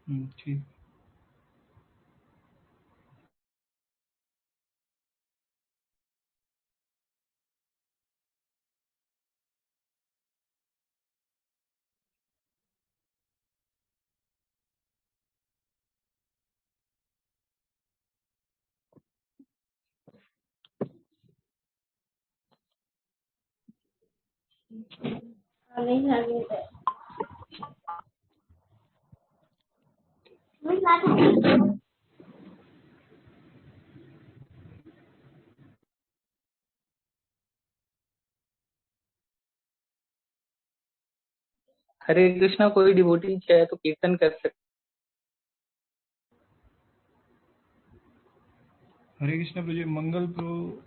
ठीक। हरे कृष्णा, कोई डिवोटी चाहे तो कीर्तन कर सकते। हरे कृष्णा प्रभु जी, मंगल प्रो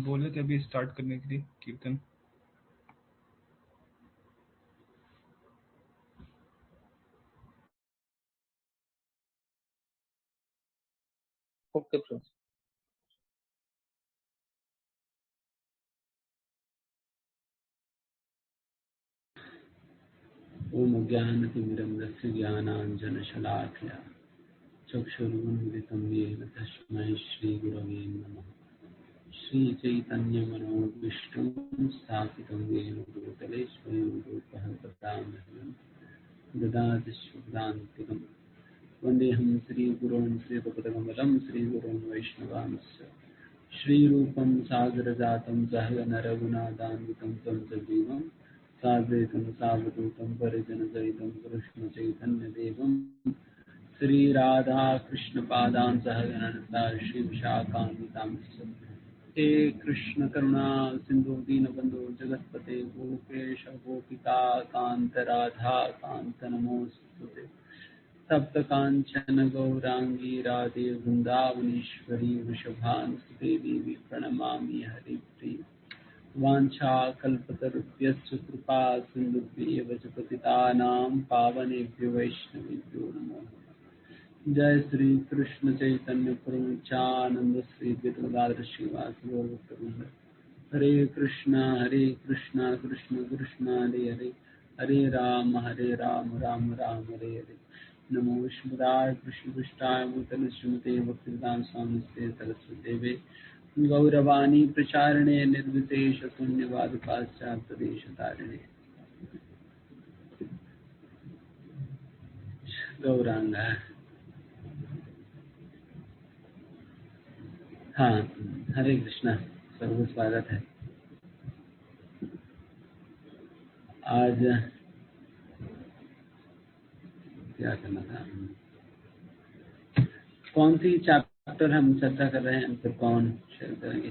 बोले थे अभी स्टार्ट करने के लिए कीर्तन। ओके प्रभु। ओम ज्ञानतिमिरन्दस्य ज्ञानाञ्जनशलाकया चक्षुरुन्मिलितं येन तस्मै श्रीगुरवे नमः। श्रीचैतन्यमनोभीष्टं स्थापितं येन भूतले स्वयं रूपः तदामह्यं ददाति शुभदान्तिकम्। वन्देऽहं श्रीगुरोन् श्रीपदकमलं श्रीगुरोन् वैष्णवांश्च श्रीरूपं सागरजातं सहगनरघुनाथान्वितं तं सजीवं साद्वैतं सावधूतं परिजनसहितं कृष्णचैतन्यदेवं श्रीराधाकृष्णपादान् सहगणलता श्रीविशाखान्वितांश्च। हे कृष्ण करुणा सिंधु दीनबंधु जगतपते गोपेश गोपिका कांत राधा कांत नमोस्तुते। तप्त कांचन गौरांगी राधे वृंदावनेश्वरी वृषभानुसुते देवी प्रणमामि हरिप्रिय। वाञ्छाकल्पतरुभ्यश्च कृपा सिन्धुभ्येव च पतितानां पावनेभ्यो वैष्णवेभ्यो नमो नमः। जय श्री कृष्ण चैतन्य प्रभु नित्यानंद श्री गदाधर श्रीवासव गौरवृंद। हरे कृष्णा कृष्ण कृष्ण हरे हरे, हरे राम राम राम हरे हरे। नमो विष्णुदाय कृष्णपृष्ठाय भूतले श्रीमते भक्तिवेदांत स्वामी सरस्वती देवे गौरवाणी प्रचारिणे निर्विशेष शून्यवाद पाश्चात्य देश तारिणे। गौरांग। हाँ, हरे कृष्णा, सर्व स्वागत है। आज क्या करना था, कौन सी चैप्टर हम चर्चा कर रहे हैं, तो कौन शेयर करेंगे?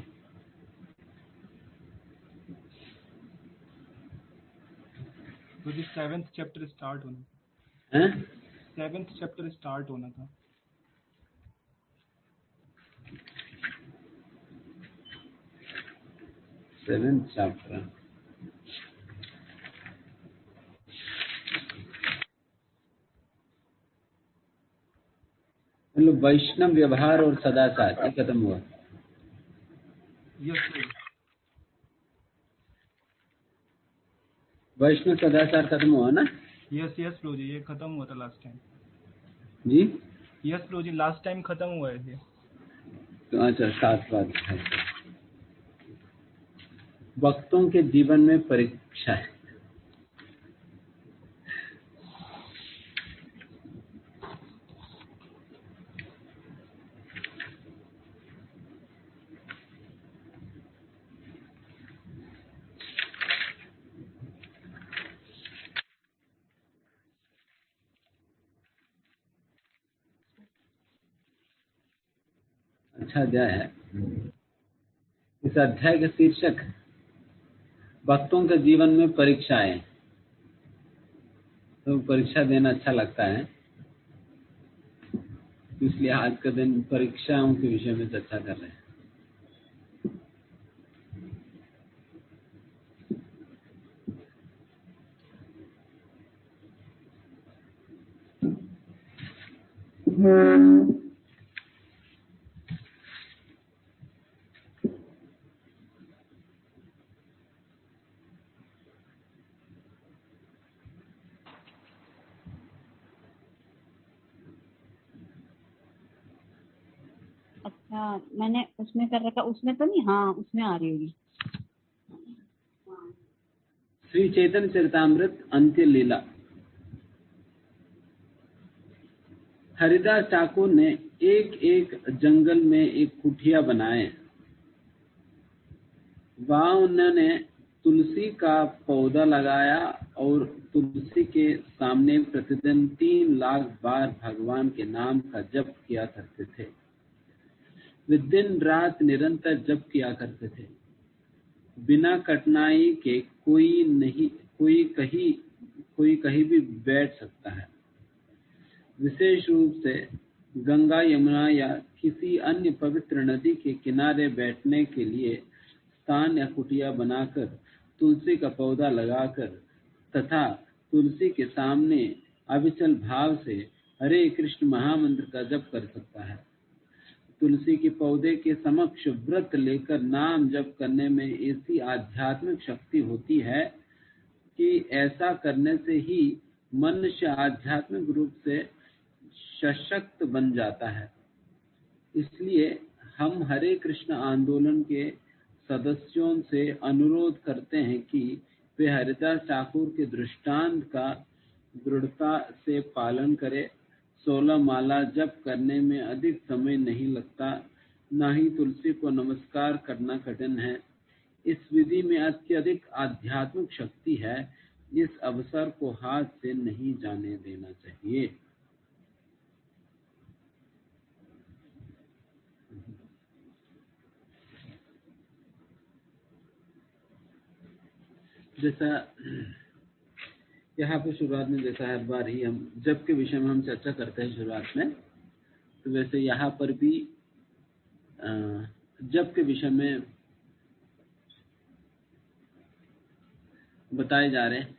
तो जी 7th चैप्टर स्टार्ट होना था। हैं? 7th चैप्टर स्टार्ट होना था। 7th chapter. मतलब वैष्णव व्यवहार और सदाचार ये खत्म हुआ। यस वैष्णव सदाचार खत्म हुआ ना? यस यस प्रभु जी, ये खत्म हुआ था लास्ट टाइम जी। यस प्रभु जी, लास्ट टाइम खत्म हुआ है ये। तो अच्छा, 7 बात है। भक्तों के जीवन में परीक्षा है। अच्छा अध्याय है। इस अध्याय का शीर्षक भक्तों के जीवन में परीक्षाएं। तो परीक्षा देना अच्छा लगता है, इसलिए आज का दिन परीक्षाओं के विषय में चर्चा कर रहे हैं। अच्छा, मैंने उसमें कर रखा, उसमें तो नहीं, हाँ उसमें आ रही होगी। श्री चैतन्य चरितामृत अंत्य लीला। हरिदास ठाकुर ने एक एक जंगल में एक कुटिया बनाए। वहां उन्होंने तुलसी का पौधा लगाया और तुलसी के सामने प्रतिदिन 3 लाख बार भगवान के नाम का जप किया करते थे। वे दिन रात निरंतर जप किया करते थे, बिना कठिनाई के। कोई कहीं भी बैठ सकता है। विशेष रूप से गंगा, यमुना या किसी अन्य पवित्र नदी के किनारे बैठने के लिए स्थान या कुटिया बनाकर तुलसी का पौधा लगाकर तथा तुलसी के सामने अविचल भाव से हरे कृष्ण महामंत्र का जप कर सकता है। तुलसी के पौधे के समक्ष व्रत लेकर नाम जप करने में ऐसी आध्यात्मिक शक्ति होती है कि ऐसा करने से ही मनुष्य आध्यात्मिक रूप से सशक्त बन जाता है। इसलिए हम हरे कृष्ण आंदोलन के सदस्यों से अनुरोध करते हैं कि वे हरिदास ठाकुर के दृष्टांत का दृढ़ता से पालन करें। 16 माला जप करने में अधिक समय नहीं लगता, न ही तुलसी को नमस्कार करना कठिन है। इस विधि में अत्यधिक आध्यात्मिक शक्ति है। इस अवसर को हाथ से नहीं जाने देना चाहिए। जैसा यहाँ पे शुरुआत में, जैसा हर बार ही हम जप के विषय में हम चर्चा करते हैं शुरुआत में, तो वैसे यहाँ पर भी जप के विषय में बताए जा रहे हैं,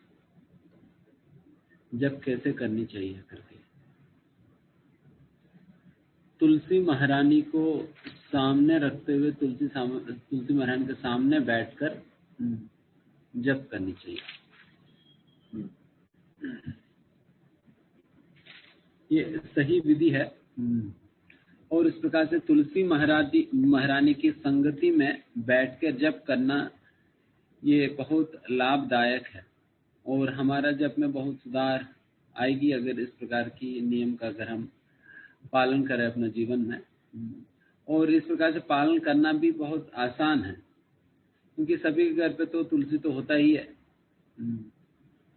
जप कैसे करनी चाहिए करके। तुलसी महारानी को सामने रखते हुए तुलसी महारानी के सामने बैठकर जप करनी चाहिए। ये सही विधि है। और इस प्रकार से तुलसी महारानी की संगति में बैठकर जप करना ये बहुत लाभदायक है और हमारा जप में बहुत सुधार आएगी अगर इस प्रकार की नियम का अगर हम पालन करें अपने जीवन में। और इस प्रकार से पालन करना भी बहुत आसान है, क्योंकि सभी के घर पे तो तुलसी तो होता ही है।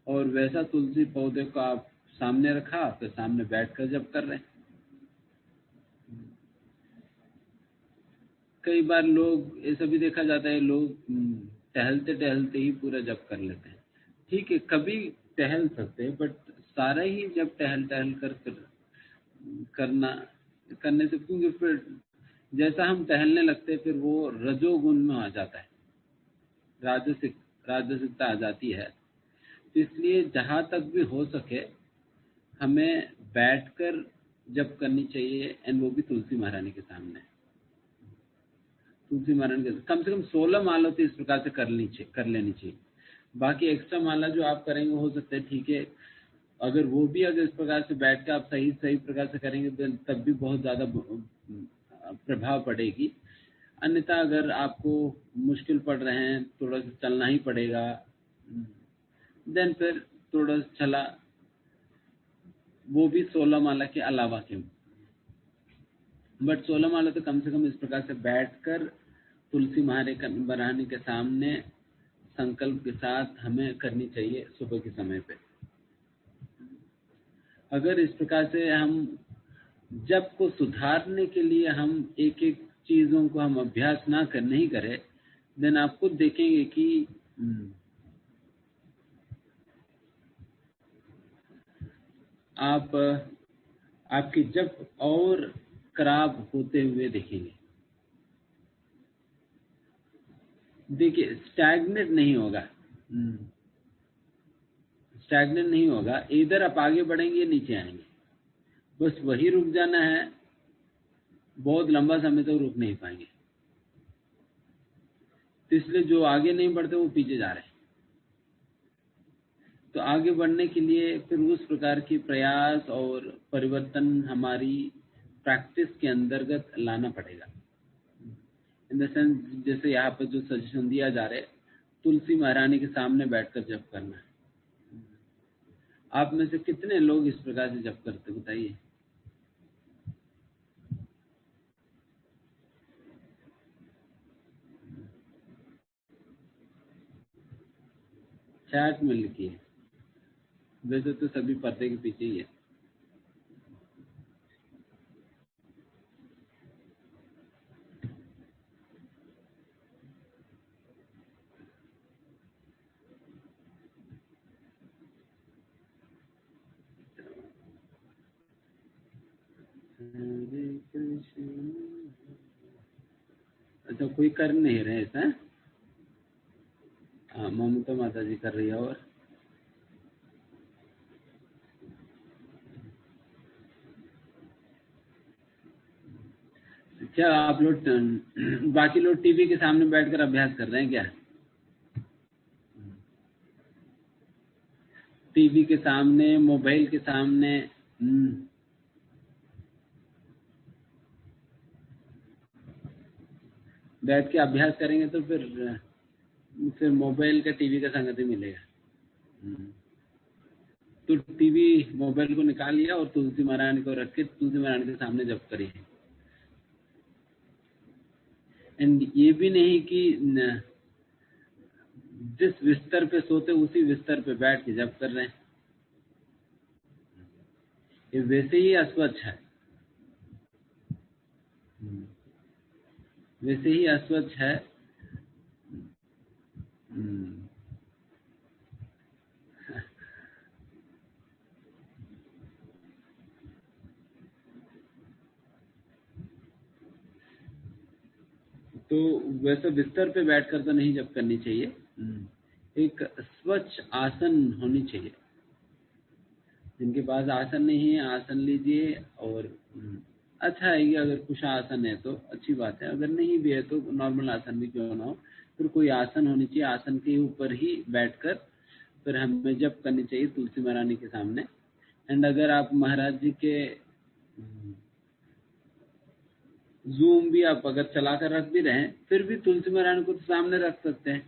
और वैसा तुलसी पौधे को आप सामने रखा, फिर सामने बैठकर जप कर रहे हैं। कई बार लोग ऐसा भी देखा जाता है, लोग टहलते टहलते ही पूरा जप कर लेते हैं। ठीक है, कभी टहल सकते हैं, बट सारा ही जब टहल कर करने से, क्योंकि फिर जैसा हम टहलने लगते हैं फिर वो रजोगुण में आ जाता है, राजसिकता आ जाती है। तो इसलिए जहां तक भी हो सके हमें बैठकर जप करनी चाहिए, एंड वो भी तुलसी महारानी के सामने। तुलसी महारानी के कम से कम 16 माला तो इस प्रकार से कर लेनी चाहिए। बाकी एक्स्ट्रा माला जो आप करेंगे हो सकता है, ठीक है, अगर वो भी अगर इस प्रकार से बैठ के आप सही प्रकार से करेंगे तो तब भी बहुत ज्यादा प्रभाव पड़ेगी। अन्यथा अगर आपको मुश्किल पड़ रहे हैं, थोड़ा सा चलना ही पड़ेगा, देन फिर थोड़ा सा चला, वो भी 16 माला के अलावा क्यों, बट 16 माला तो कम से कम इस प्रकार से बैठकर तुलसी महारानी के सामने संकल्प के साथ हमें करनी चाहिए सुबह के समय पे। अगर इस प्रकार से हम जप को सुधारने के लिए हम एक एक चीजों को हम अभ्यास नहीं करें, देन आप खुद देखेंगे कि आपकी जप और खराब होते हुए देखेंगे। देखिए, स्टैग्नेट नहीं होगा, इधर आप आगे बढ़ेंगे नीचे आएंगे, बस वही रुक जाना है, बहुत लंबा समय तक रुक नहीं पाएंगे। तो इसलिए जो आगे नहीं बढ़ते वो पीछे जा रहे हैं। तो आगे बढ़ने के लिए फिर उस प्रकार की प्रयास और परिवर्तन हमारी प्रैक्टिस के अंतर्गत लाना पड़ेगा। इन द सेंस जैसे यहाँ पर जो सजेशन दिया जा रहा है, तुलसी महारानी के सामने बैठकर जप करना है। आप में से कितने लोग इस प्रकार से जप करते बताइए? चैट में लिखिए। वैसे तो सभी पर्दे के पीछे ही है। हरे कृष्ण। अच्छा, कोई कर नहीं रहे ऐसा? हाँ, ममता माता जी कर रही है। और क्या आप लोग बाकी लोग टीवी के सामने बैठकर अभ्यास कर रहे हैं क्या? टीवी के सामने, मोबाइल के सामने। बैठ के अभ्यास करेंगे तो फिर मोबाइल का टीवी का संगति मिलेगा। तो टीवी मोबाइल को निकाल लिया और तुलसी महारानी को रख के तुलसी महारानी के सामने जप करिए। एंड ये भी नहीं कि जिस बिस्तर पे सोते उसी बिस्तर पे बैठ के जप कर रहे हैं, ये वैसे ही अस्वच्छ है। वैसे ही अस्वच्छ है। तो वैसे बिस्तर पे बैठकर तो नहीं जप करनी चाहिए। एक स्वच्छ आसन होनी चाहिए। जिनके पास आसन नहीं है, आसन लीजिए। और अच्छा है कि अगर कुछ आसन है तो अच्छी बात है, अगर नहीं भी है तो नॉर्मल आसन भी क्यों ना हो, फिर कोई आसन होनी चाहिए। आसन के ऊपर ही बैठकर फिर हमें जप करनी चाहिए तुलसी महारानी के सामने। एंड अगर आप महाराज जी के जूम भी आप अगर चलाकर रख भी रहे हैं, फिर भी तुलसी महारानी को तो सामने रख सकते हैं।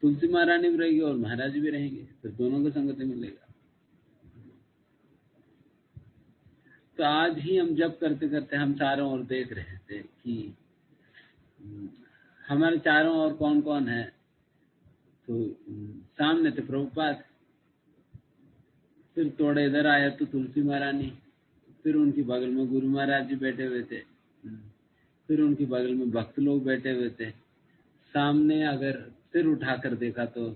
तुलसी महारानी भी रहेगी और महाराज भी रहेंगे, फिर दोनों को संगति मिलेगा। तो आज ही हम जब करते करते हम चारों ओर देख रहे थे कि हमारे चारों ओर कौन कौन है। तो सामने थे प्रभुपाद, फिर थोड़ा इधर आया तो तुलसी महारानी, फिर उनकी बगल में गुरु महाराज जी बैठे हुए थे, फिर उनकी बगल में भक्त लोग बैठे हुए थे। सामने अगर सिर उठाकर देखा तो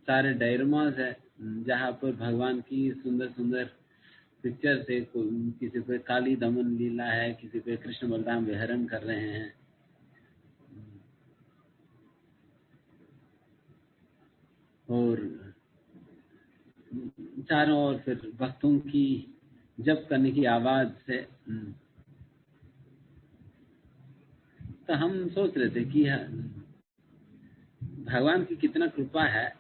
सारे डायरमास है, जहाँ पर भगवान की सुंदर सुंदर पिक्चर से, किसी पे काली दमन लीला है, किसी पे कृष्ण बलराम विहरण कर रहे हैं। और चारों ओर फिर भक्तों की जप करने की आवाज से तो हम सोच रहे थे कि भगवान की कितना कृपा है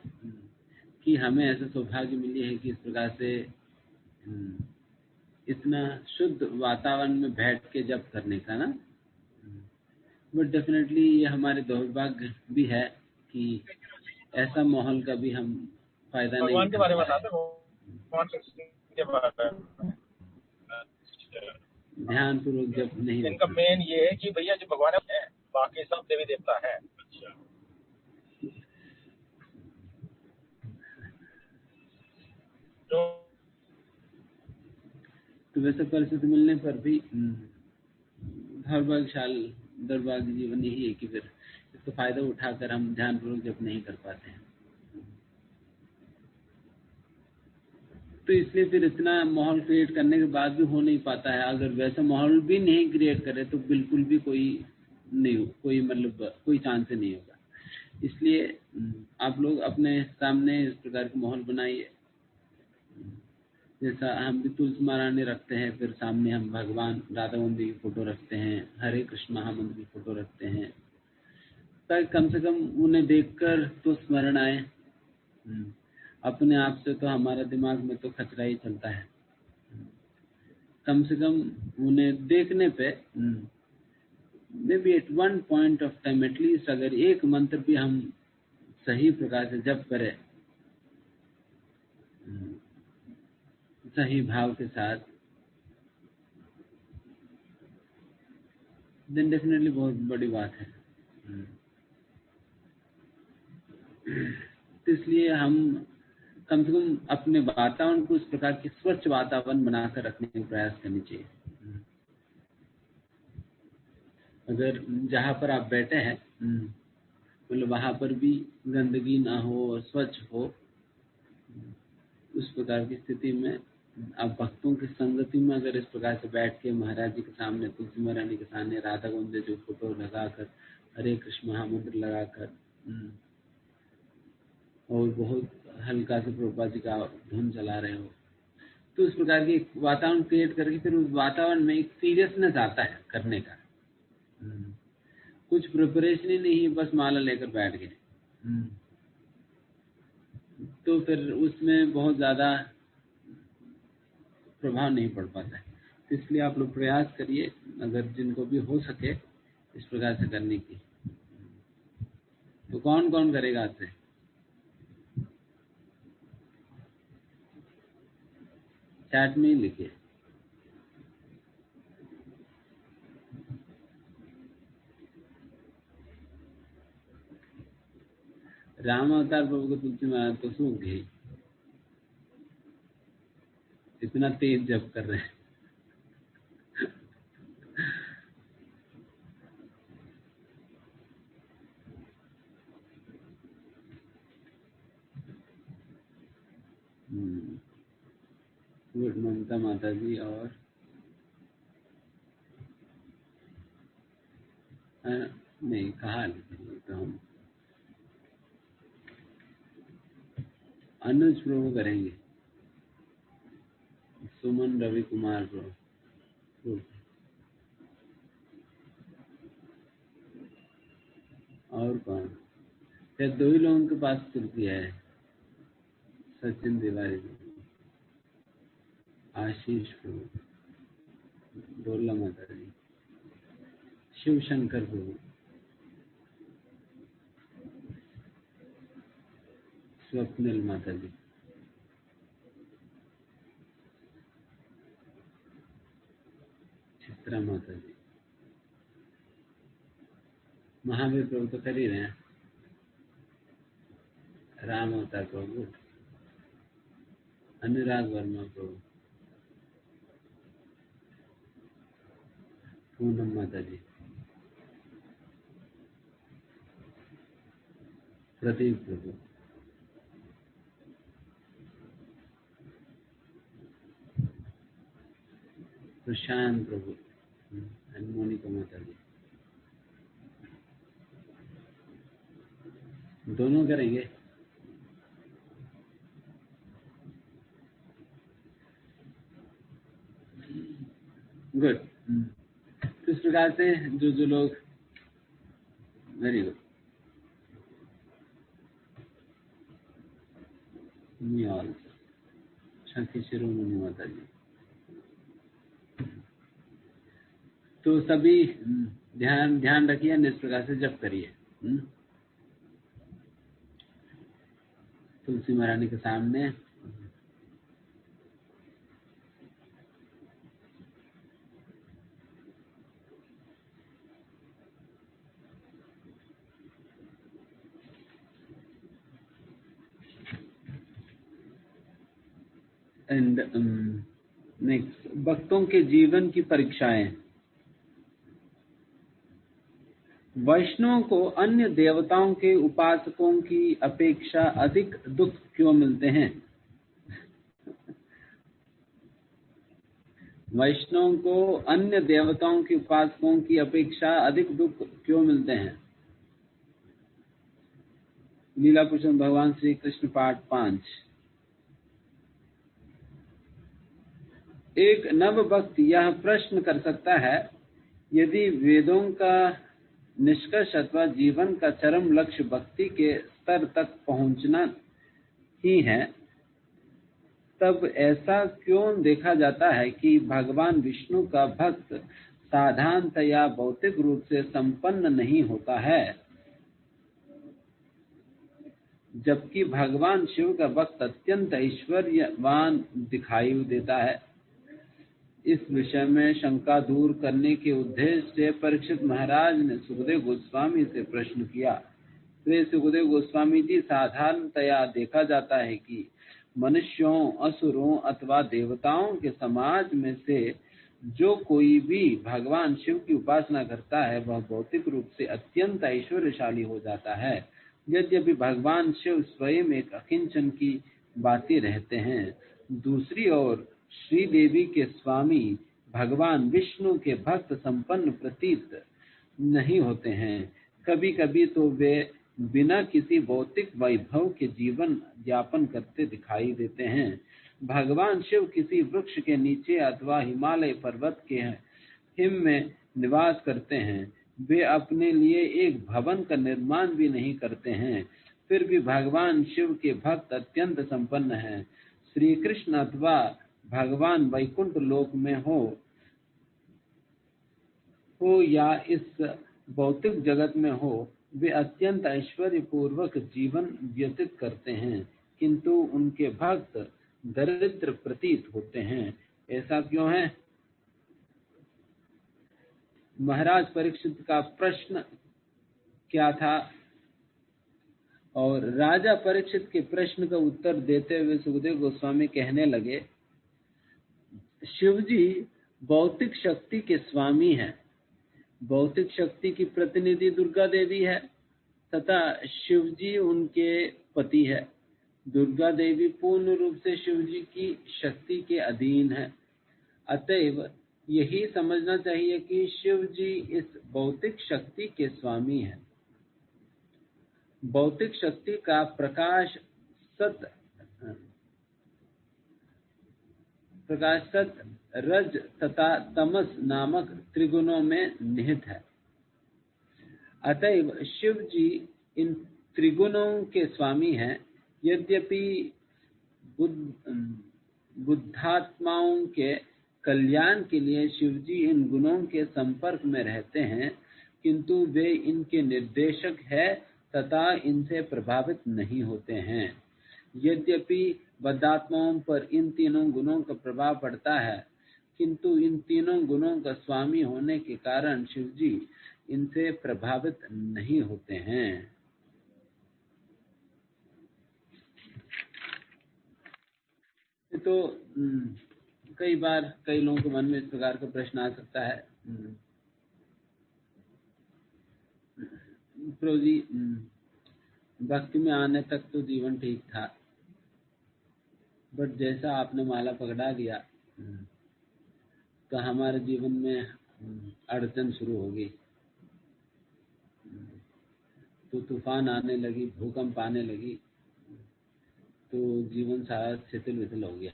कि हमें ऐसा सौभाग्य मिली है कि इस प्रकार से इतना शुद्ध वातावरण में बैठ के जप करने का ना। बट डेफिनेटली ये हमारे दौर्भाग्य भी है कि ऐसा माहौल का भी हम फायदा नहीं भगवान के बारे में बताते हैं, के बारे में ध्यान पूर्वक जप नहीं इनका मेन ये है कि भैया जो भगवान है, बाकी सब देवी देवता है। तो वैसे परिस्थिति मिलने पर भी दुर्भाग्य जीवन यही है कि फिर इसका फायदा उठाकर हम ध्यान पूर्वक जप नहीं कर पाते हैं। तो इसलिए फिर इतना माहौल क्रिएट करने के बाद भी हो नहीं पाता है। अगर वैसा माहौल भी नहीं क्रिएट करे तो बिल्कुल भी कोई चांस नहीं होगा। इसलिए आप लोग अपने सामने इस प्रकार के माहौल बनाइए। जैसा हम भी तुलसी महारानी रखते हैं, फिर सामने हम भगवान राधा गोविंद की फोटो रखते हैं, हरे कृष्ण महामंत्र की फोटो रखते हैं, ताकि कम से कम उन्हें देखकर तो स्मरण आए। अपने आप से तो हमारा दिमाग में तो खचरा ही चलता है। कम से कम उन्हें देखने पे maybe at one point of time at least अगर एक मंत्र भी हम सही प्रकार से जप करें, सही भाव के साथ, देन डेफिनेटली बहुत बड़ी बात है। तो इसलिए हम कम से कम अपने वातावरण को इस प्रकार के स्वच्छ वातावरण बनाकर रखने का प्रयास करनी चाहिए। अगर जहाँ पर आप बैठे हैं मतलब वहाँ पर भी गंदगी ना हो और स्वच्छ हो, उस प्रकार की स्थिति में आप भक्तों की संगति में अगर इस प्रकार से बैठ के महाराज जी के सामने, तुलसी महारानी के सामने राधा गोविंद जो फोटो लगाकर, हरे कृष्ण महामंत्र लगाकर और बहुत हल्का से प्रभुपाद जी का धुन चला रहे हो, तो उस प्रकार की वातावरण क्रिएट करके फिर उस वातावरण में एक सीरियसनेस आता है करने का। कुछ प्रिपरेशन ही नहीं, बस माला लेकर बैठ गए, तो फिर उसमें बहुत ज्यादा प्रभाव नहीं पड़ पाता है। तो इसलिए आप लोग प्रयास करिए, अगर जिनको भी हो सके इस प्रकार से करने की। तो कौन कौन करेगा आज से? चैट में ही लिखिए। राम अवतार प्रभु को तुलसी महाराज तो सूख गई, इतना तेज जप कर रहे हैं। गुड ममता माता जी और नहीं कहा तो हम अनुज प्रभु करेंगे, सुमन रवि कुमार प्रभु और कौन? क्या दो ही लोगों के पास तुलसी है? सचिन तिवारी, आशीष प्रभु, डोला माता जी, शिव शंकर प्रभु, स्वप्निल माता जी, चित्रा माता जी, महावीर प्रभु तो कर ही रहे हैं, राम अवतार प्रभु, अनुराग वर्मा प्रभु, पूनम माता जी, प्रदीप प्रभु, प्रशांत प्रभु, मोनिका माता जी, दोनों करेंगे। गुड। तो इस प्रकार से जो लोग, वेरी गुड, शंकी शिरोमणि माता जी, तो सभी ध्यान रखिए, इस प्रकार से जप करिए। तुलसी महारानी के सामने एंड नेक्स्ट, भक्तों के जीवन की परीक्षाएं। वैष्णव को अन्य देवताओं के उपासकों की अपेक्षा अधिक दुख क्यों मिलते हैं? वैष्णव को अन्य देवताओं के उपासकों की अपेक्षा अधिक दुख क्यों मिलते हैं? लीला पुरुषोत्तम भगवान श्री कृष्ण पाठ 5। एक नव भक्त यह प्रश्न कर सकता है, यदि वेदों का निष्कर्ष अथवा जीवन का चरम लक्ष्य भक्ति के स्तर तक पहुंचना ही है, तब ऐसा क्यों देखा जाता है कि भगवान विष्णु का भक्त साधारणतया भौतिक रूप से संपन्न नहीं होता है, जबकि भगवान शिव का भक्त अत्यंत ऐश्वर्यवान दिखाई देता है। इस विषय में शंका दूर करने के उद्देश्य से परीक्षित महाराज ने सुखदेव गोस्वामी से प्रश्न किया। श्री सुखदेव गोस्वामी जी, साधारणतया देखा जाता है कि मनुष्यों, असुरों अथवा देवताओं के समाज में से जो कोई भी भगवान शिव की उपासना करता है वह भौतिक रूप से अत्यंत ऐश्वर्यशाली हो जाता है। यद्यपि भगवान शिव स्वयं एक अकिंचन की बाती रहते हैं। दूसरी ओर श्रीदेवी के स्वामी भगवान विष्णु के भक्त संपन्न प्रतीत नहीं होते हैं। कभी कभी तो वे बिना किसी भौतिक वैभव के जीवन यापन करते दिखाई देते हैं। भगवान शिव किसी वृक्ष के नीचे अथवा हिमालय पर्वत के हिम में निवास करते हैं। वे अपने लिए एक भवन का निर्माण भी नहीं करते हैं, फिर भी भगवान शिव के भक्त अत्यंत संपन्न हैं। श्री कृष्ण अथवा भगवान वैकुंठ लोक में हो या इस भौतिक जगत में हो, वे अत्यंत ऐश्वर्य पूर्वक जीवन व्यतीत करते हैं, किंतु उनके भक्त दरिद्र प्रतीत होते हैं। ऐसा क्यों है? महाराज परीक्षित का प्रश्न क्या था? और राजा परीक्षित के प्रश्न का उत्तर देते हुए सुखदेव गोस्वामी कहने लगे, शिवजी भौतिक शक्ति के स्वामी हैं। भौतिक शक्ति की प्रतिनिधि दुर्गा देवी है तथा शिवजी उनके पति है। दुर्गा देवी पूर्ण रूप से शिवजी की शक्ति के अधीन है। अतएव यही समझना चाहिए कि शिवजी इस भौतिक शक्ति के स्वामी हैं। भौतिक शक्ति का प्रकाश सत, रज तथा तमस नामक त्रिगुणों में निहित है। अतएव शिव जी इन त्रिगुणों के स्वामी हैं। यद्यपि बुद्धात्माओं के कल्याण के लिए शिवजी इन गुणों के संपर्क में रहते हैं, किंतु वे इनके निर्देशक है तथा इनसे प्रभावित नहीं होते हैं। यद्यपि बद्धात्माओं पर इन तीनों गुणों का प्रभाव पड़ता है, किंतु इन तीनों गुणों का स्वामी होने के कारण शिवजी इनसे प्रभावित नहीं होते हैं। तो कई बार कई लोगों के मन में इस प्रकार का प्रश्न आ सकता है, प्रभु जी भक्ति में आने तक तो जीवन ठीक था, बट जैसा आपने माला पकड़ा दिया तो हमारे जीवन में अड़चन शुरू होगी। तो तूफान आने लगी, भूकंप आने लगी, तो जीवन सारा शिथिल विथिल हो गया।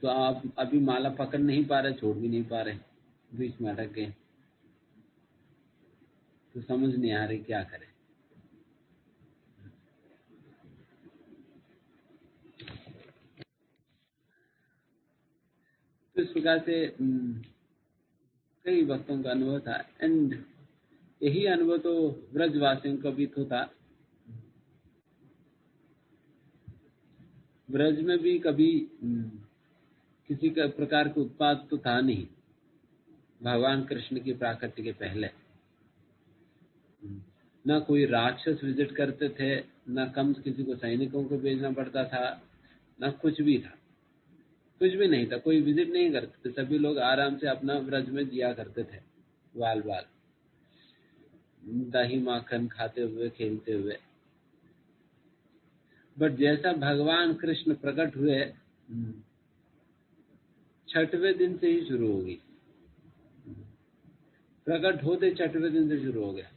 तो आप अभी माला पकड़ नहीं पा रहे, छोड़ भी नहीं पा रहे, बीच में अटक गए, तो समझ नहीं आ रही क्या करें। तो इस प्रकार से कई भक्तों का अनुभव था, एंड यही अनुभव तो ब्रजवासियों का भी तो था। ब्रज में भी कभी किसी का प्रकार का उत्पात तो था नहीं भगवान कृष्ण की प्राकट्य के पहले। ना कोई राक्षस विजिट करते थे, ना कंस किसी को सैनिकों को भेजना पड़ता था, ना कुछ भी था, कुछ भी नहीं था, कोई विजिट नहीं करते थे। सभी लोग आराम से अपना ब्रज में जिया करते थे, बाल बाल दही माखन खाते हुए, खेलते हुए। बट जैसा भगवान कृष्ण प्रकट हुए, छठवें दिन से ही शुरू होगी। प्रकट होते छठवें दिन से शुरू हो गया।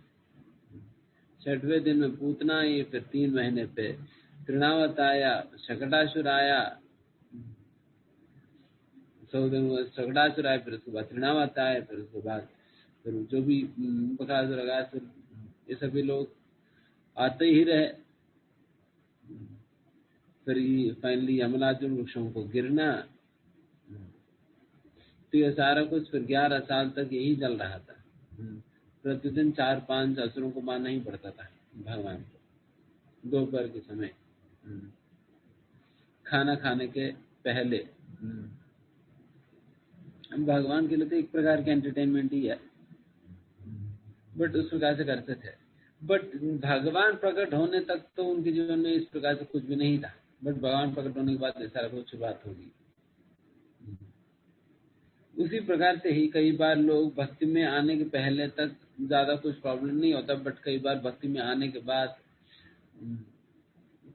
छठवें दिन में पूतना आई, फिर 3 महीने पे तृणावत आया, शकटासुर आया, 100 दिन में शकटासुर आया, फिर उसके बाद तृणावत आया, फिर उसके बाद फिर जो भी बकासुर, अगासुर, ये सभी लोग आते ही रहे। फिर फाइनली यमलार्जुन वृक्षों को गिरना, तो ये सारा कुछ फिर 11 साल तक यही चल रहा था। प्रतिदिन 4-5 असुरों को मारना ही पड़ता था भगवान को दोपहर के समय, खाना खाने के पहले। भगवान के लिए तो एक प्रकार के एंटरटेनमेंट ही है, बट उस प्रकार से करते थे। बट भगवान प्रकट होने तक तो उनके जीवन में इस प्रकार से कुछ भी नहीं था, बट भगवान प्रकट होने के बाद सारा कुछ शुरुआत होगी। उसी प्रकार से ही कई बार लोग भक्ति में आने के पहले तक ज्यादा कुछ प्रॉब्लम नहीं होता, बट कई बार भक्ति में आने के बाद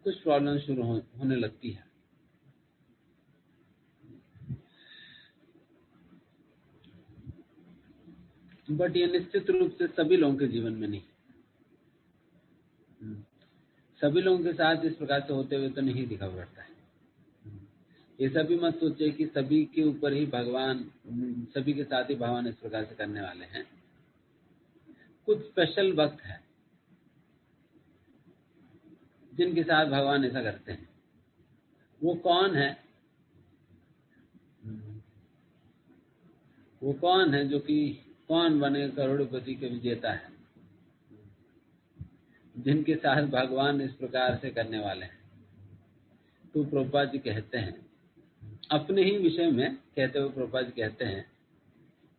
कुछ प्रॉब्लम शुरू होने लगती है। बट ये निश्चित रूप से सभी लोगों के जीवन में नहीं, सभी लोगों के साथ इस प्रकार से होते हुए तो नहीं दिखा पड़ता है। ये सभी मत सोचे कि सभी के ऊपर ही भगवान, सभी के साथ ही भगवान इस प्रकार से करने वाले हैं। कुछ स्पेशल वक्त है जिनके साथ भगवान ऐसा करते हैं। वो कौन है? वो कौन है जो कि कौन बने करोड़पति के विजेता है, जिनके साथ भगवान इस प्रकार से करने वाले हैं। तो प्रभुपाद जी कहते हैं अपने ही विषय में, कहते हुए प्रभुपाद जी कहते हैं,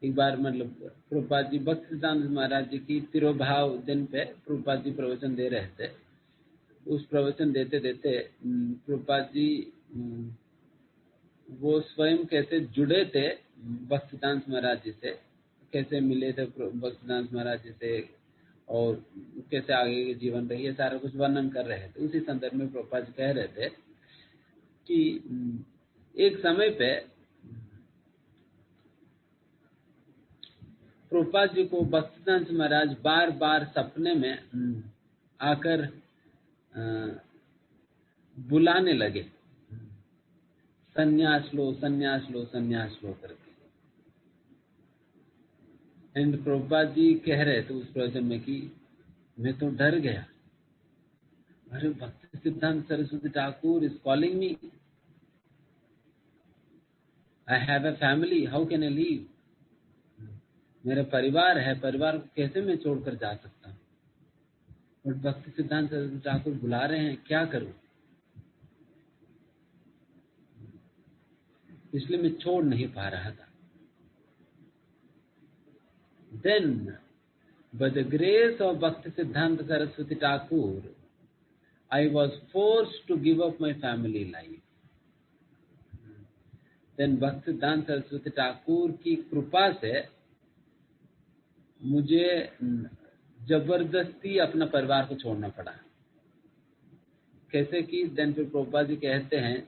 एक बार मतलब प्रभुपाद जी भक्तिसिद्धांत महाराज जी की तिरोभाव दिन पे प्रभुपाद जी प्रवचन दे रहे थे। उस प्रवचन देते देते प्रभुपाद जी वो स्वयं कैसे जुड़े थे भक्तिसिद्धांत महाराज जी से, कैसे मिले थे भक्तिसिद्धांत महाराज जी से, और कैसे आगे के जीवन रही, है सारा कुछ वर्णन कर रहे थे। उसी संदर्भ में प्रभुपाद जी कह रहे थे कि एक समय पे प्रभुपाद जी को भक्तिसिद्धांत महाराज बार बार सपने में आकर बुलाने लगे, संन्यास लो संन्यास लो संन्यास लो करके। एंड प्रभुपाद जी कह रहे थे उस प्रवचन में कि मैं तो डर गया, अरे भक्ति सिद्धांत Saraswati Thakur is calling me, I have a family, how can I leave? मेरा परिवार है, परिवार को कैसे मैं छोड़कर जा सकता हूँ? बट भक्ति सिद्धांत सरस्वती ठाकुर बुला रहे हैं, क्या करूं? इसलिए मैं छोड़ नहीं पा रहा था। Then, by the grace of Bhakti Siddhanta Saraswati Thakur, I was forced to give up my family life. Then Bhakti Siddhanta Saraswati Thakur की कृपा से मुझे जबरदस्ती अपना परिवार को छोड़ना पड़ा। कैसे कि देन फिर प्रभुपाद जी कहते हैं,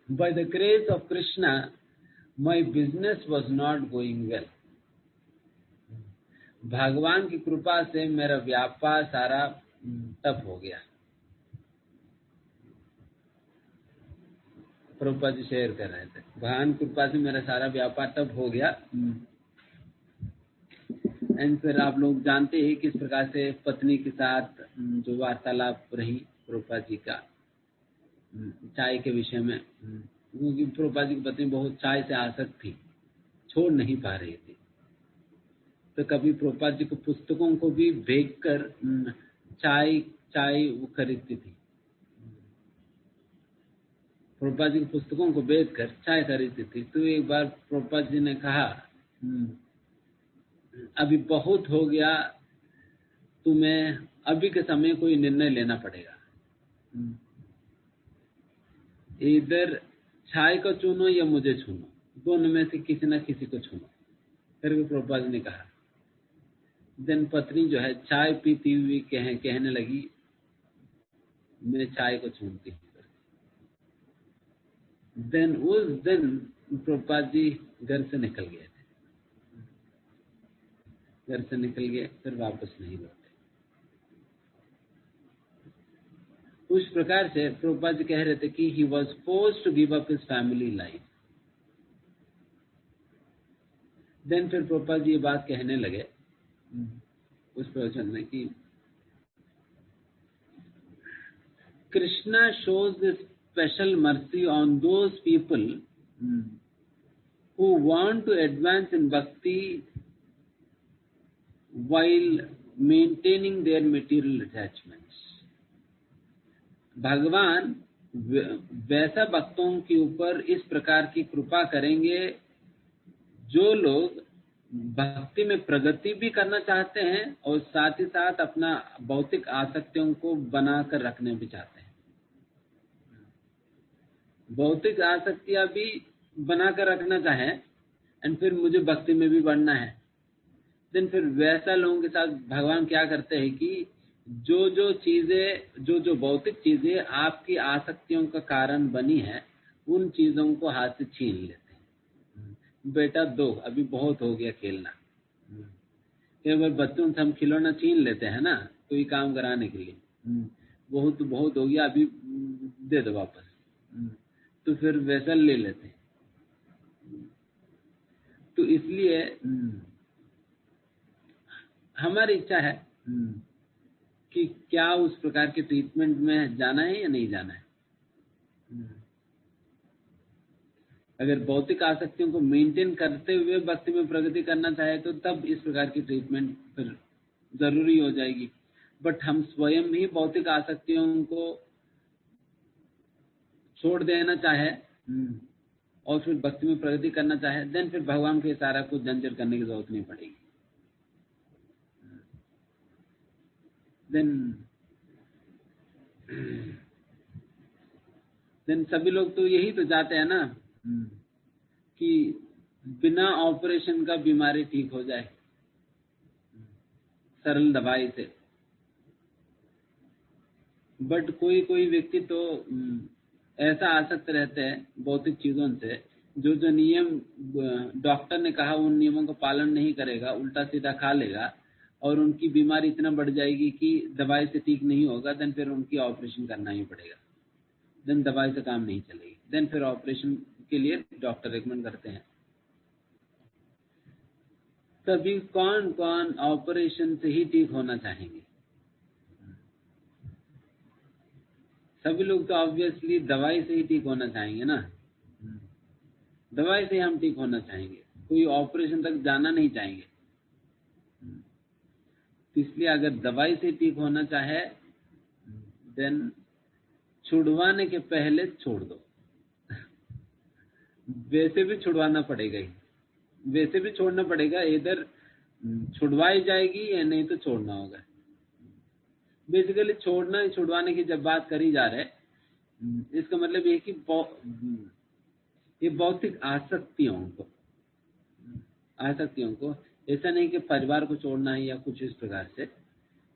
by the grace of Krishna, my business was not going well. भगवान की कृपा से मेरा व्यापार सारा ठप हो गया। प्रभुपाद जी शेयर कर रहे थे, भगवान की कृपा से मेरा सारा व्यापार ठप हो गया। एंड फिर आप लोग जानते हैं किस प्रकार से पत्नी के साथ जो वार्तालाप रही प्रभुपाद जी का चाय के विषय में, क्योंकि प्रभुपाद जी की पत्नी बहुत चाय से आसक्त थी, छोड़ नहीं पा रही थी। तो कभी प्रभुपाद जी को पुस्तकों को भी भेजकर चाय वो खरीदती थी। प्रभुपाद जी की पुस्तकों को भेजकर चाय खरीदती थी। तो एक बार प्रभुपाद जी ने कहा, अभी बहुत हो गया, तुम्हें अभी के समय कोई निर्णय लेना पड़ेगा, इधर चाय को चुनो या मुझे चुनो, दोनों में से किसी न किसी को चुनो। फिर भी प्रभुपाद जी ने कहा। देन पत्नी जो है चाय पीती हुई कहने लगी, मैं चाय को चुनती हूँ। देन उस दिन प्रभुपाद जी घर से निकल गए थे, घर से निकल गए, फिर वापस नहीं लौटे। उस प्रकार से प्रभुपाद जी कह रहे थे कि he was forced to give up his family life. Then फिर प्रभुपाद जी ये बात कहने लगे उस प्रवचन में कि Krishna shows this special mercy on those people who want to advance in bhakti while maintaining their material attachments. भगवान वैसा भक्तों के ऊपर इस प्रकार की कृपा करेंगे जो लोग भक्ति में प्रगति भी करना चाहते हैं और साथ ही साथ अपना भौतिक आसक्तियों को बनाकर रखने भी चाहते हैं। भौतिक आसक्तियां भी बनाकर रखना चाहें एंड फिर मुझे भक्ति में भी बढ़ना है, देन फिर वैसा लोगों के साथ भगवान क्या करते हैं कि जो चीजें जो भौतिक चीजें आपकी आसक्तियों का कारण बनी है उन चीजों को हाथ से छीन लेते हैं। बेटा दो, अभी बहुत हो गया खेलना। कई बार बच्चों से हम खिलौना छीन लेते हैं ना कोई काम कराने के लिए, बहुत हो गया अभी दे दो वापस, तो फिर वैसा ले लेते हैं। तो इसलिए हमारी इच्छा है कि क्या उस प्रकार के ट्रीटमेंट में जाना है या नहीं जाना है। अगर भौतिक आसक्तियों को मेंटेन करते हुए भक्ति में प्रगति करना चाहे तो तब इस प्रकार की ट्रीटमेंट फिर जरूरी हो जाएगी। बट हम स्वयं ही भौतिक आसक्तियों को छोड़ देना चाहे और फिर भक्ति में प्रगति करना चाहे, देन फिर भगवान के इशारा को जंजर करने की जरूरत नहीं पड़ेगी। देन सभी लोग तो यही तो चाहते हैं ना कि बिना ऑपरेशन का बीमारी ठीक हो जाए सरल दवाई से। बट कोई व्यक्ति तो ऐसा आसक्त रहते हैं भौतिक चीजों से, जो नियम डॉक्टर ने कहा उन नियमों का पालन नहीं करेगा, उल्टा सीधा खा लेगा और उनकी बीमारी इतना बढ़ जाएगी कि दवाई से ठीक नहीं होगा, देन फिर उनकी ऑपरेशन करना ही पड़ेगा। देन दवाई से काम नहीं चलेगी, देन फिर ऑपरेशन के लिए डॉक्टर रेकमेंड करते हैं। तभी कौन ऑपरेशन से ही ठीक होना चाहेंगे? सभी लोग तो ऑब्वियसली दवाई से ही ठीक होना चाहेंगे ना। दवाई से हम ठीक होना चाहेंगे, कोई ऑपरेशन तक जाना नहीं चाहेंगे। तो इसलिए अगर दवाई से ठीक होना चाहे देन छुड़वाने के पहले छोड़ दो। वैसे भी छुड़वाना पड़ेगा ही, वैसे भी छोड़ना पड़ेगा, इधर छुड़वाई जाएगी या नहीं तो छोड़ना होगा। बेसिकली छुड़वाने की जब बात करी जा रहे इसका मतलब ये कि ये भौतिक आसक्तियों को ऐसा नहीं कि परिवार को छोड़ना है या कुछ इस प्रकार से,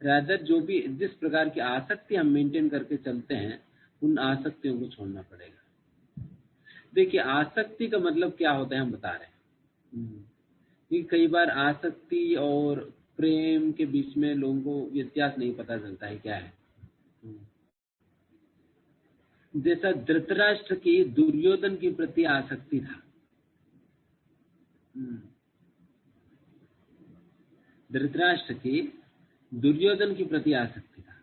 रादर जो भी जिस प्रकार की आसक्ति हम मेंटेन करके चलते हैं उन आसक्तियों को छोड़ना पड़ेगा। देखिए आसक्ति का मतलब क्या होता है हम बता रहे हैं कि कई बार आसक्ति और प्रेम के बीच में लोगों को व्यत्यास नहीं पता चलता है क्या है। जैसा धृतराष्ट्र की दुर्योधन के प्रति आसक्ति था, धृतराष्ट्र की दुर्योधन के प्रति आसक्ति था,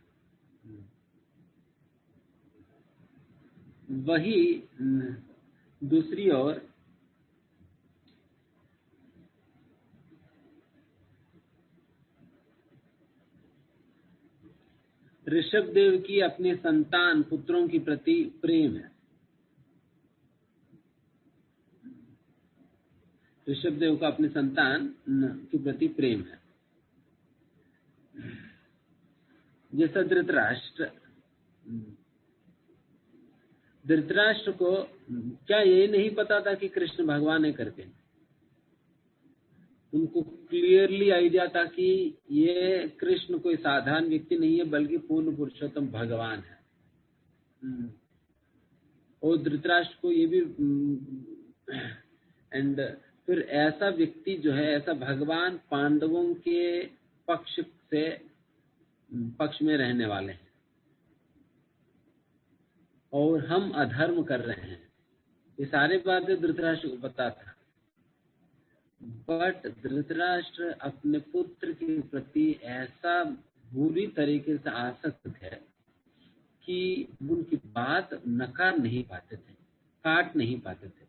वही दूसरी ओर ऋषभदेव की अपने संतान पुत्रों के प्रति प्रेम है। ऋषभदेव का अपने संतान के प्रति प्रेम है। जैसा धृतराष्ट्र को क्या ये नहीं पता था कि कृष्ण भगवान है करके? उनको क्लियरली आइडिया था कि ये कृष्ण कोई साधारण व्यक्ति नहीं है बल्कि पूर्ण पुरुषोत्तम भगवान है। और धृतराष्ट्र को ये भी एंड फिर ऐसा व्यक्ति जो है, ऐसा भगवान पांडवों के पक्ष में रहने वाले हैं और हम अधर्म कर रहे हैं, ये सारे बातें धृतराष्ट्र को पता था। बट धृतराष्ट्र अपने पुत्र के प्रति ऐसा बुरी तरीके से आसक्त है कि उनकी बात नकार नहीं पाते थे, काट नहीं पाते थे।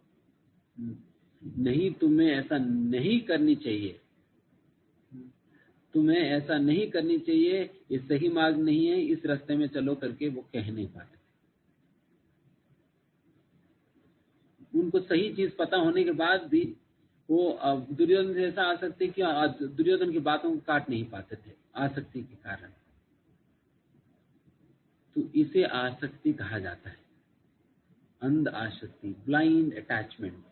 नहीं, तुम्हें ऐसा नहीं करनी चाहिए, तुम्हें ऐसा नहीं करनी चाहिए, ये सही मार्ग नहीं है, इस रास्ते में चलो करके वो कह नहीं पाते। उनको सही चीज पता होने के बाद भी वो दुर्योधन से ऐसा आसक्ति कि दुर्योधन की बातों को काट नहीं पाते थे आसक्ति के कारण। तो इसे आसक्ति कहा जाता है, अंध आसक्ति, ब्लाइंड अटैचमेंट।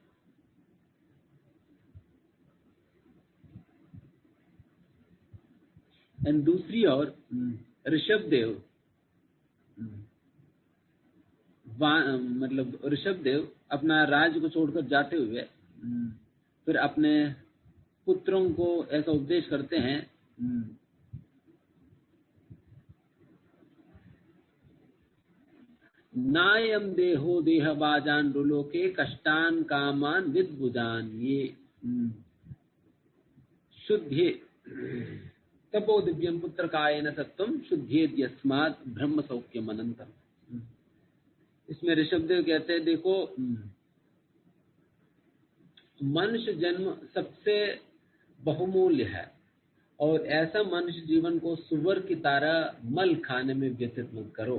एंड दूसरी ओर ऋषभदेव, मतलब ऋषभदेव अपना राज्य को छोड़कर जाते हुए फिर अपने पुत्रों को ऐसा उपदेश करते हैं, नायम देहो देहबाजान रुलोके कष्टान कामान विद्भुजान। ये शुद्धे तपो दिव्यम पुत्र कायेन सत्वम शुद्धेद यस्मात् ब्रह्म सौख्यम अनंतम। इसमें ऋषभदेव कहते हैं, देखो मनुष्य जन्म सबसे बहुमूल्य है और ऐसा मनुष्य जीवन को सुअर की तरह मल खाने में व्यतीत मत करो।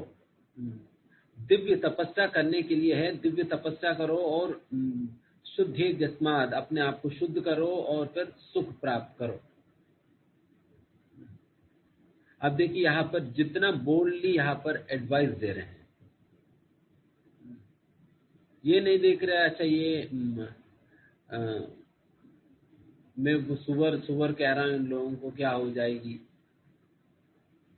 दिव्य तपस्या करने के लिए है, दिव्य तपस्या करो और शुद्धे जस्माद, अपने आप को शुद्ध करो और फिर सुख प्राप्त करो। अब देखिए यहाँ पर जितना बोल्डली यहाँ पर एडवाइस दे रहे हैं, ये नहीं देख रहे अच्छा ये मैं वो सुअर कह रहा हूं, इन लोगों को क्या हो जाएगी,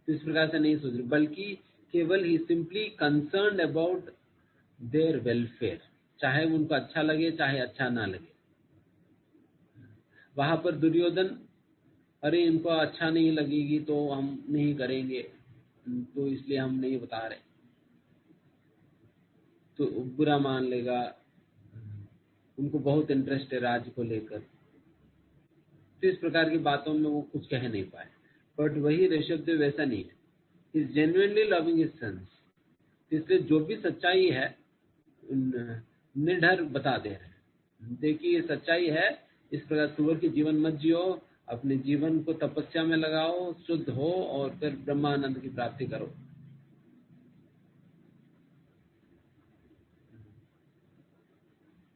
तो इस प्रकार से नहीं सोच रहे, बल्कि केवल ही simply concerned about their welfare, चाहे उनको अच्छा लगे चाहे अच्छा ना लगे। वहां पर दुर्योधन, अरे इनको अच्छा नहीं लगेगी तो हम नहीं करेंगे, तो इसलिए हम नहीं बता रहे, तो बुरा मान लेगा, उनको बहुत इंटरेस्ट है राज्य को लेकर, तो इस प्रकार की बातों में वो कुछ कह नहीं पाए। बट वही ऋषभदेव वैसा नहीं है, is genuinely loving his sons, इसलिए जो भी सच्चाई है निर्धर बता दे रहे हैं। देखिए ये सच्चाई है, इस प्रकार सुअर की जीवन मत जियो, अपने जीवन को तपस्या में लगाओ, शुद्ध हो और फिर ब्रह्मानंद की प्राप्ति करो।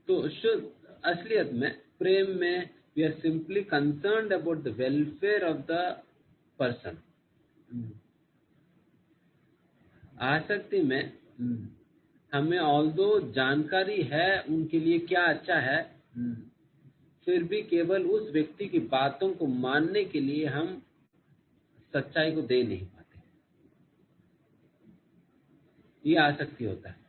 तो शुद्ध असलियत में, प्रेम में, we are simply concerned about the welfare of the person. आसक्ति में हमें ऑल्दो जानकारी है उनके लिए क्या अच्छा है, फिर भी केवल उस व्यक्ति की बातों को मानने के लिए हम सच्चाई को दे नहीं पाते, ये आसक्ति होता है।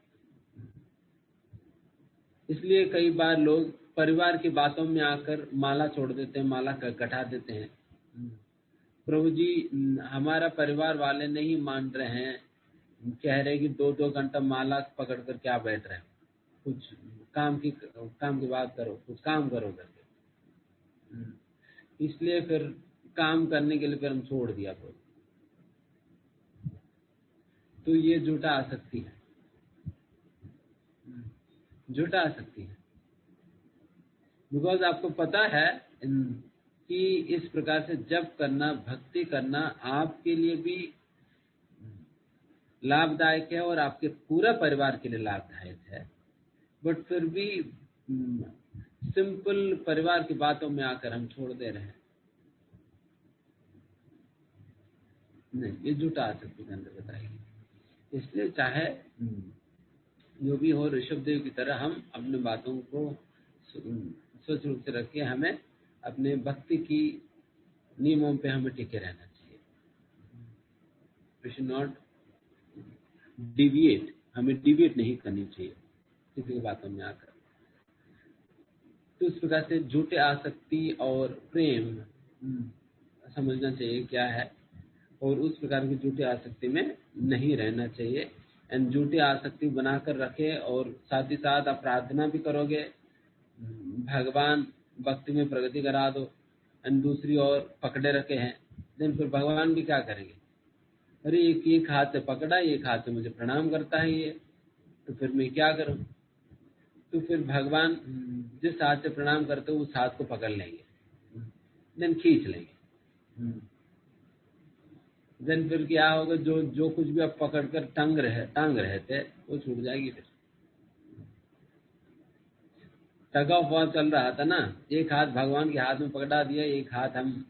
इसलिए कई बार लोग परिवार की बातों में आकर माला छोड़ देते हैं, माला कटा देते हैं। प्रभु जी हमारा परिवार वाले नहीं मान रहे हैं, कह रहे कि 2-2 घंटा माला पकड़ कर क्या बैठ रहे हैं, कुछ काम की बात करो, कुछ काम करो करके। इसलिए फिर काम करने के लिए फिर हम छोड़ दिया प्रभु। तो ये झूठा आसक्ति है, झूठा आसक्ति है। बिकॉज आपको पता है कि इस प्रकार से जप करना, भक्ति करना आपके लिए भी लाभदायक है और आपके पूरा परिवार के लिए लाभदायक है, बट फिर भी सिंपल परिवार की बातों में आकर हम छोड़ दे रहे हैं। नहीं, ये झूठा आसक्ति के अंदर बताएगी। इसलिए चाहे जो भी हो, ऋषभदेव की तरह हम अपने बातों को स्वच्छ रूप से रखें, हमें अपने भक्ति की नियमों पे हमें टिके रहना चाहिए। वी शुड नॉट डिविएट, हमें डिविएट नहीं करनी चाहिए किसी की बातों में आकर। तो इस प्रकार से झूठे आसक्ति और प्रेम समझना चाहिए क्या है, और उस प्रकार की झूठी आसक्ति में नहीं रहना चाहिए। एंड झूठी आसक्ति बनाकर रखे और साथ ही साथ आप प्रार्थना भी करोगे, भगवान भक्ति में प्रगति करा दो, एंड दूसरी ओर पकड़े रखे हैं, देन फिर भगवान भी क्या करेंगे, अरे एक हाथ से पकड़ा, एक हाथ से मुझे प्रणाम करता है ये, तो फिर मैं क्या करूं। तो फिर भगवान जिस हाथ से प्रणाम करते हो उस हाथ को पकड़ लेंगे, देन खींच लेंगे। देन फिर क्या होगा, जो जो कुछ भी आप पकड़कर टांग रहे थे वो छूट जाएगी। फिर टग ऑफ वॉर चल रहा था ना, एक हाथ भगवान के हाथ में पकड़ा दिया, एक हाथ हम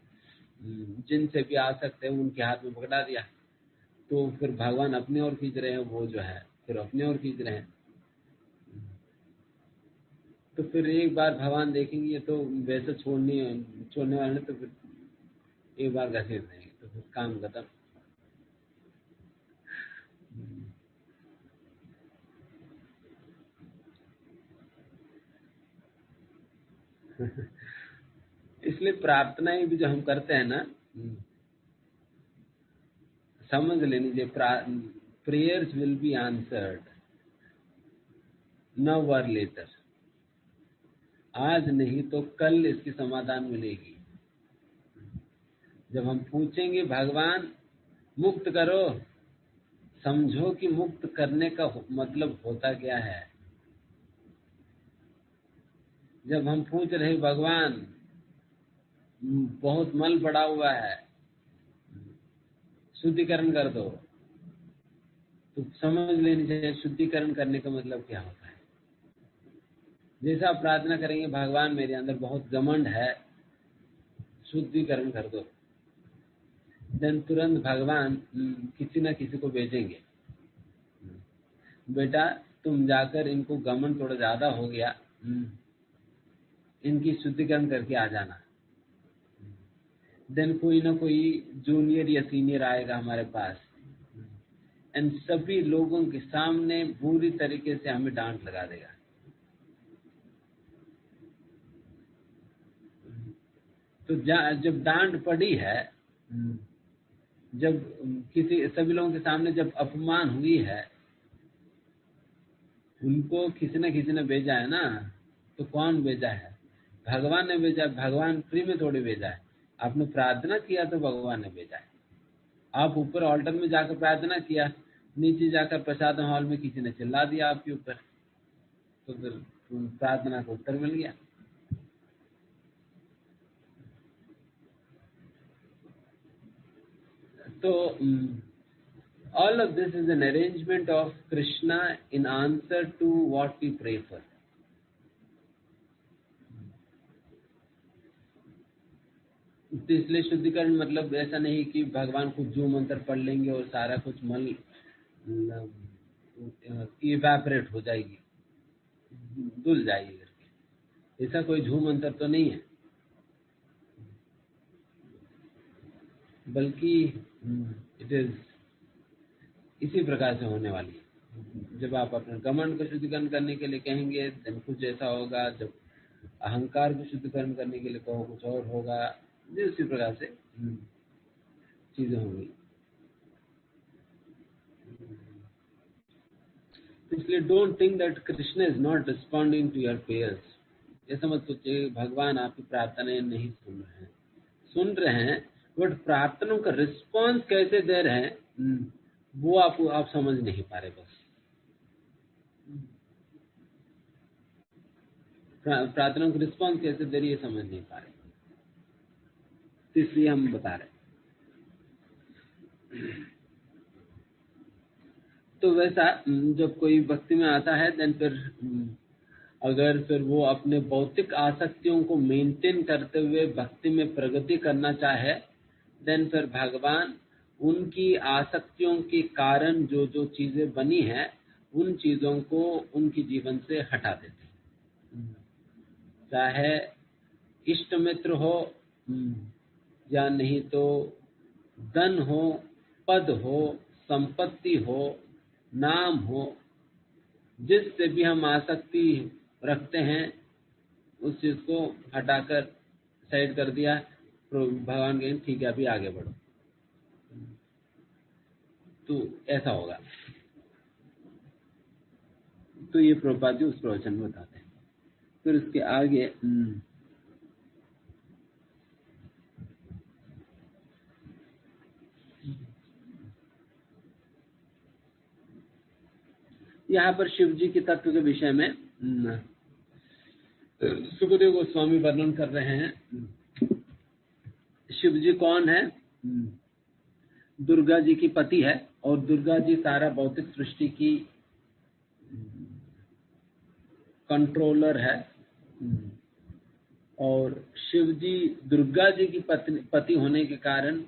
जिनसे भी आ सकते हैं उनके हाथ में पकड़ा दिया, तो फिर भगवान अपने ओर खींच रहे हैं, वो जो है फिर अपने ओर खींच रहे हैं। तो फिर एक बार भगवान देखेंगे ये तो वैसे छोड़ने वाले, तो फिर एक बार घसीट देंगे, तो फिर काम खत्म। इसलिए प्रार्थनाएं भी जो हम करते हैं ना, समझ लेनी चाहिए, prayers will be answered now और लेटर। आज नहीं तो कल इसकी समाधान मिलेगी। जब हम पूछेंगे भगवान मुक्त करो, समझो कि मुक्त करने का मतलब होता क्या है। जब हम पूछ रहे भगवान बहुत मल पड़ा हुआ है, शुद्धिकरण कर दो, तो समझ लेनी चाहिए शुद्धिकरण करने का मतलब क्या होता है। जैसा आप प्रार्थना करेंगे भगवान मेरे अंदर बहुत घमंड है, शुद्धिकरण कर दो, देन तुरंत भगवान किसी न किसी को भेजेंगे, बेटा तुम जाकर इनको घमंड थोड़ा ज्यादा हो गया, इनकी शुद्धिकरण करके आ जाना। देन कोई ना कोई जूनियर या सीनियर आएगा हमारे पास, एंड सभी लोगों के सामने बुरी तरीके से हमें डांट लगा देगा। तो जब डांट पड़ी है, जब सभी लोगों के सामने जब अपमान हुई है, उनको किसी न भेजा है ना, तो कौन भेजा है? भगवान ने भेजा। भगवान फ्री में थोड़ी भेजा है, आपने प्रार्थना किया तो भगवान ने भेजा है। आप ऊपर ऑल्टर में जाकर प्रार्थना किया, नीचे जाकर प्रसाद हॉल में किसी ने चिल्ला दिया आपके ऊपर, तो फिर प्रार्थना का उत्तर मिल गया। तो all of this is an arrangement of Krishna in answer to what we pray for. तो इसलिए शुद्धिकरण मतलब ऐसा नहीं कि भगवान कुछ जो मंत्र पढ़ लेंगे और सारा कुछ मल इवेपोरेट हो जाएगी, धुल जाएगी करके, ऐसा कोई झूम मंत्र तो नहीं है। बल्कि इट इज इसी प्रकार से होने वाली है। जब आप अपने घमंड को शुद्धिकरण करने के लिए कहेंगे तो कुछ ऐसा होगा, जब अहंकार को शुद्धिकरण करने के लिए कहो कुछ और होगा, इसी प्रकार से चीजें होंगी। इसलिए don't think that Krishna is not responding to your prayers. ऐसा मत सोचिए भगवान आपकी प्रार्थनाएं नहीं सुन रहे हैं, सुन रहे हैं, बट प्रार्थनाओं का रिस्पॉन्स कैसे दे रहे हैं वो आप समझ नहीं पा रहे। बस प्रार्थनाओं का रिस्पॉन्स कैसे दे रही है समझ नहीं पा रहे, तो इसलिए हम बता रहे। तो वैसा जब कोई भक्ति में आता है, देन फिर अगर फिर वो अपने भौतिक आसक्तियों को मेंटेन करते हुए भक्ति में प्रगति करना चाहे, देन फिर भगवान उनकी आसक्तियों के कारण जो जो चीजें बनी हैं उन चीजों को उनके जीवन से हटा देते हैं। चाहे इष्ट मित्र हो या नहीं तो धन हो, पद हो, संपत्ति हो, नाम हो, जिससे भी हम आसक्ति रखते हैं उस चीज को हटाकर साइड कर दिया, तो भगवान कहें ठीक है अभी आगे बढ़ो, तो ऐसा होगा। तो ये प्रभुपाद जी उस प्रवचन में बताते हैं। फिर उसके आगे यहाँ पर शिव जी के तत्व के विषय में सुखदेव गोस्वामी वर्णन कर रहे हैं शिव जी कौन है। दुर्गा जी की पति है और दुर्गा जी सारा भौतिक सृष्टि की कंट्रोलर है। और शिव जी दुर्गा जी की पति होने के कारण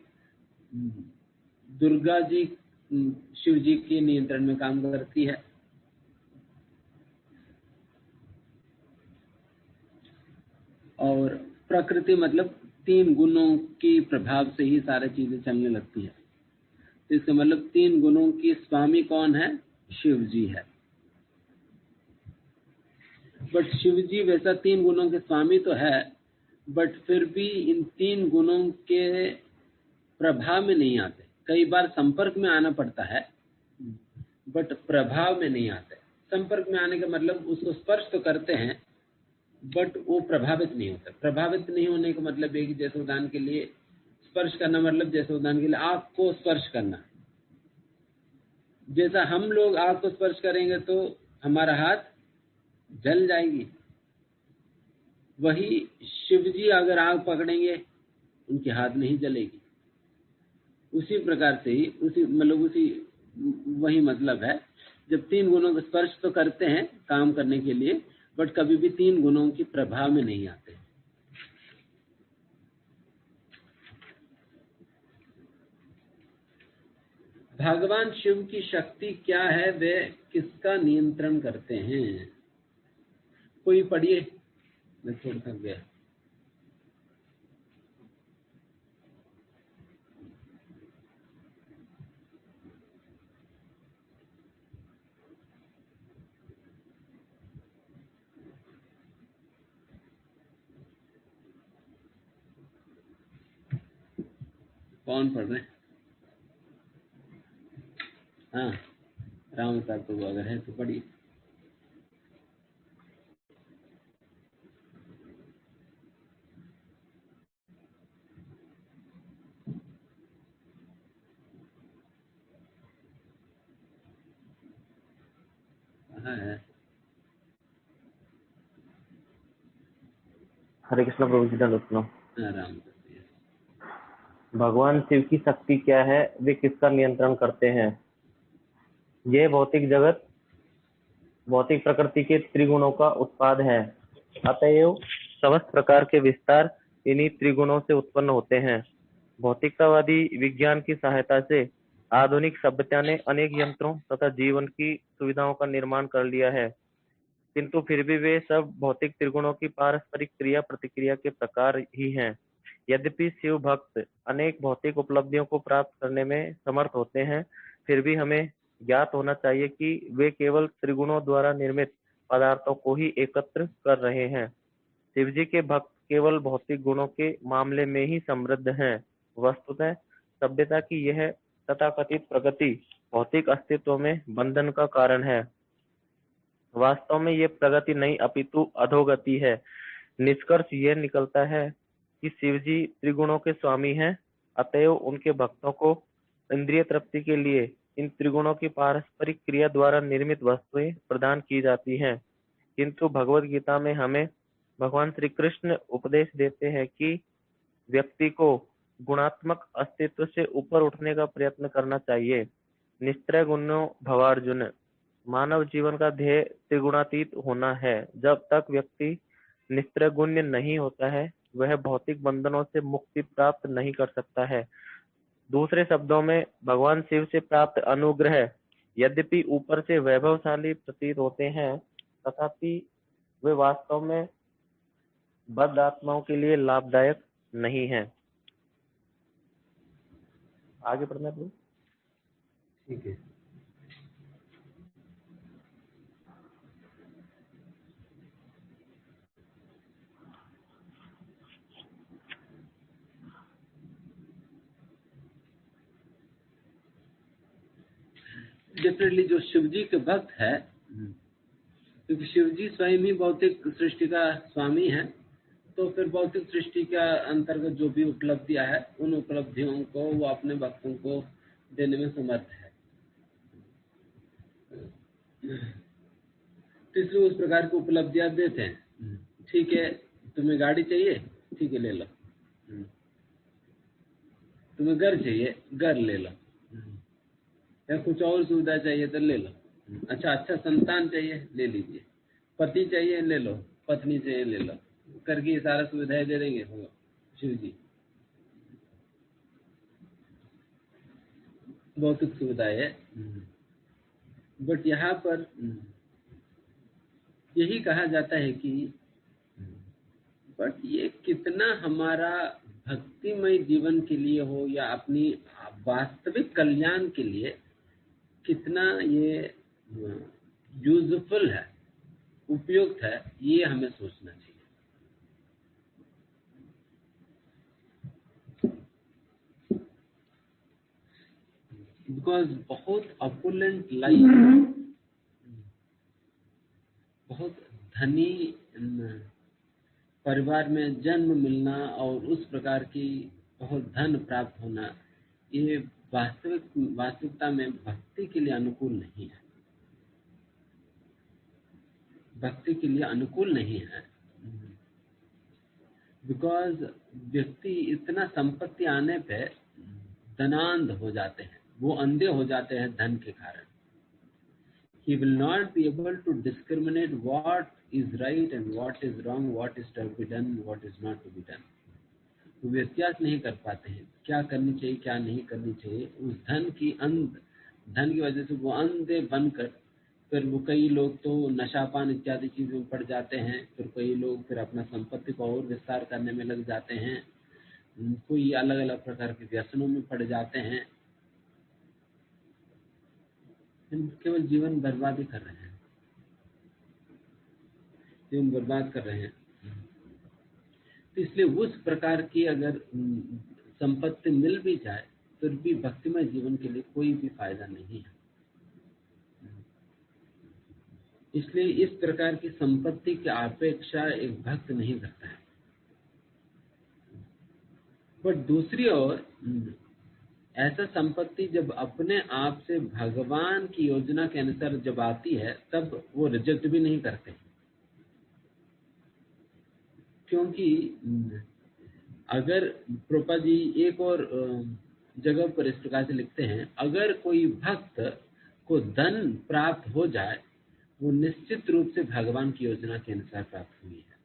दुर्गा जी शिव जी के नियंत्रण में काम करती है। और प्रकृति मतलब 3 गुणों की प्रभाव से ही सारी चीजें चलने लगती है। तो इसका मतलब 3 गुणों की स्वामी कौन है? शिव जी है। बट शिव जी वैसा 3 गुणों के स्वामी तो है, बट फिर भी इन 3 गुणों के प्रभाव में नहीं आते। कई बार संपर्क में आना पड़ता है बट प्रभाव में नहीं आते। संपर्क में आने का मतलब उसको स्पर्श तो करते हैं बट वो प्रभावित नहीं होता। प्रभावित नहीं होने का मतलब है कि जैसे उदाहरण के लिए स्पर्श करना, मतलब जैसे उदाहरण के लिए आँख को स्पर्श करना। जैसा हम लोग आँख को स्पर्श करेंगे तो हमारा हाथ जल जाएगी, वही शिव जी अगर आँख पकड़ेंगे उनके हाथ नहीं जलेगी। उसी प्रकार से ही वही मतलब है। जब 3 गुणों का स्पर्श तो करते हैं काम करने के लिए, बट कभी भी 3 गुणों की प्रभाव में नहीं आते। भगवान शिव की शक्ति क्या है, वे किसका नियंत्रण करते हैं? कोई पढ़िए, मैं थोड़ा थक गया। कौन पढ़ रहे हैं? हाँ, राम साहब तो अगर है तो पढ़िए। हाँ है। हरे कृष्ण प्रभु जी दंडवत। हाँ, राम साहब। भगवान शिव की शक्ति क्या है, वे किसका नियंत्रण करते हैं? यह भौतिक जगत भौतिक प्रकृति के त्रिगुणों का उत्पाद है। अतएव समस्त प्रकार के विस्तार इन्हीं त्रिगुणों से उत्पन्न होते हैं। भौतिकतावादी विज्ञान की सहायता से आधुनिक सभ्यता ने अनेक यंत्रों तथा जीवन की सुविधाओं का निर्माण कर लिया है, किंतु फिर भी वे सब भौतिक त्रिगुणों की पारस्परिक क्रिया प्रतिक्रिया के प्रकार ही हैं। यद्यपि शिव भक्त अनेक भौतिक उपलब्धियों को प्राप्त करने में समर्थ होते हैं, फिर भी हमें ज्ञात होना चाहिए कि वे केवल त्रिगुणों द्वारा निर्मित पदार्थों को ही एकत्र कर रहे हैं। शिवजी के भक्त केवल भौतिक गुणों के मामले में ही समृद्ध हैं। वस्तुतः सभ्यता की यह तथाकथित प्रगति भौतिक अस्तित्व में बंधन का कारण है। वास्तव में ये प्रगति नहीं अपितु अधोगति है। निष्कर्ष यह निकलता है कि शिवजी त्रिगुणों के स्वामी हैं, अतएव उनके भक्तों को इंद्रिय तृप्ति के लिए इन त्रिगुणों की पारस्परिक क्रिया द्वारा निर्मित वस्तुएं प्रदान की जाती हैं। किंतु भगवद गीता में हमें भगवान श्री कृष्ण उपदेश देते हैं कि व्यक्ति को गुणात्मक अस्तित्व से ऊपर उठने का प्रयत्न करना चाहिए। निस्त्रय गुणों भवार्जुन, मानव जीवन का ध्येय त्रिगुणातीत होना है। जब तक व्यक्ति निस्त्रय गुण्य नहीं होता है, वह भौतिक बंधनों से मुक्ति प्राप्त नहीं कर सकता है। दूसरे शब्दों में, भगवान शिव से प्राप्त अनुग्रह यद्यपि ऊपर से वैभवशाली प्रतीत होते हैं, तथापि वे वास्तव में बद्ध आत्माओं के लिए लाभदायक नहीं है। आगे पढ़ना है। ठीक है। डेफिनेटली जो शिवजी के भक्त है, क्योंकि शिवजी स्वयं ही भौतिक सृष्टि का स्वामी है, तो फिर भौतिक सृष्टि के अंतर्गत जो भी उपलब्धियां है, उन उपलब्धियों को वो अपने भक्तों को देने में समर्थ है। तो इसलिए उस प्रकार की उपलब्धि आप देते हैं। ठीक है, तुम्हें गाड़ी चाहिए, ठीक है ले लो। तुम्हें घर चाहिए, घर ले लो। या कुछ और सुविधा चाहिए तो ले लो। अच्छा संतान चाहिए, ले लीजिए। पति चाहिए, ले लो। पत्नी चाहिए, ले लो। करके ये सारा सुविधाएं दे देंगे शिव जी। भौतिक सुविधाएं है, बट यहाँ पर यही कहा जाता है कि बट ये कितना हमारा भक्तिमय जीवन के लिए हो या अपनी वास्तविक कल्याण के लिए कितना ये यूजफुल है, उपयुक्त है, ये हमें सोचना चाहिए। बिकॉज बहुत अपुलेंट लाइफ, बहुत धनी परिवार में जन्म मिलना और उस प्रकार की बहुत धन प्राप्त होना, ये वास्तविकता में भक्ति के लिए अनुकूल नहीं है। भक्ति के लिए अनुकूल नहीं है। बिकॉज व्यक्ति इतना संपत्ति आने पे धनांध हो जाते हैं, वो अंधे हो जाते हैं धन के कारण। He will not be able to discriminate what is right and what is wrong, what is to be done, what is not to be done. वो व्यत्यास नहीं कर पाते हैं, क्या करनी चाहिए क्या नहीं करनी चाहिए। उस धन की वजह से वो अंधे बनकर फिर वो कई लोग तो नशापान इत्यादि चीजों में पड़ जाते हैं, फिर कई लोग फिर अपना संपत्ति को और विस्तार करने में लग जाते हैं, कोई अलग अलग प्रकार के व्यसनों में पड़ जाते हैं, केवल जीवन बर्बादी कर रहे हैं, जीवन बर्बाद कर रहे हैं। तो इसलिए उस प्रकार की अगर संपत्ति मिल भी जाए तो भी भक्तिमय जीवन के लिए कोई भी फायदा नहीं है। इसलिए इस प्रकार की संपत्ति की अपेक्षा एक भक्त नहीं करता है। पर दूसरी ओर ऐसा संपत्ति जब अपने आप से भगवान की योजना के अनुसार जब आती है तब वो रिजेक्ट भी नहीं करते, क्योंकि अगर प्रोपा जी एक और जगह पर इस प्रकार से लिखते हैं, अगर कोई भक्त को धन प्राप्त हो जाए वो निश्चित रूप से भगवान की योजना के अनुसार प्राप्त हुई है,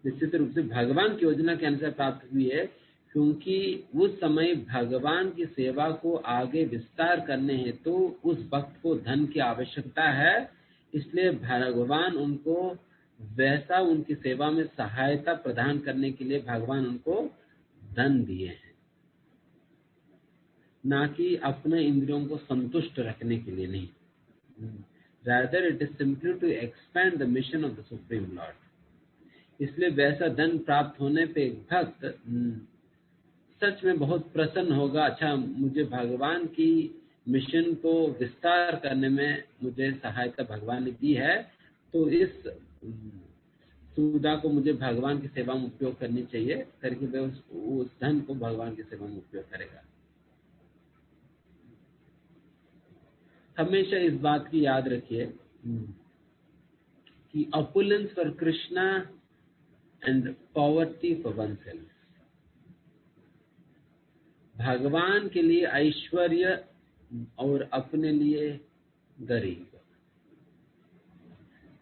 निश्चित रूप से भगवान की योजना के अनुसार प्राप्त हुई है, क्योंकि उस समय भगवान की सेवा को आगे विस्तार करने हेतु तो उस भक्त को धन की आवश्यकता है। इसलिए भगवान उनको वैसा उनकी सेवा में सहायता प्रदान करने के लिए भगवान उनको धन दिए हैं, ना कि अपने इंद्रियों को संतुष्ट रखने के लिए नहीं। Rather it is simply to expand the mission of the Supreme Lord. इसलिए वैसा धन प्राप्त होने पे भक्त सच में बहुत प्रसन्न होगा। अच्छा, मुझे भगवान की मिशन को विस्तार करने में मुझे सहायता भगवान ने दी है, तो इस सुविधा को मुझे भगवान की सेवा में उपयोग करनी चाहिए करके वह उस धन को भगवान की सेवा में उपयोग करेगा। हमेशा इस बात की याद रखिए कि opulence for Krishna and poverty for oneself. भगवान के लिए ऐश्वर्य और अपने लिए गरीब,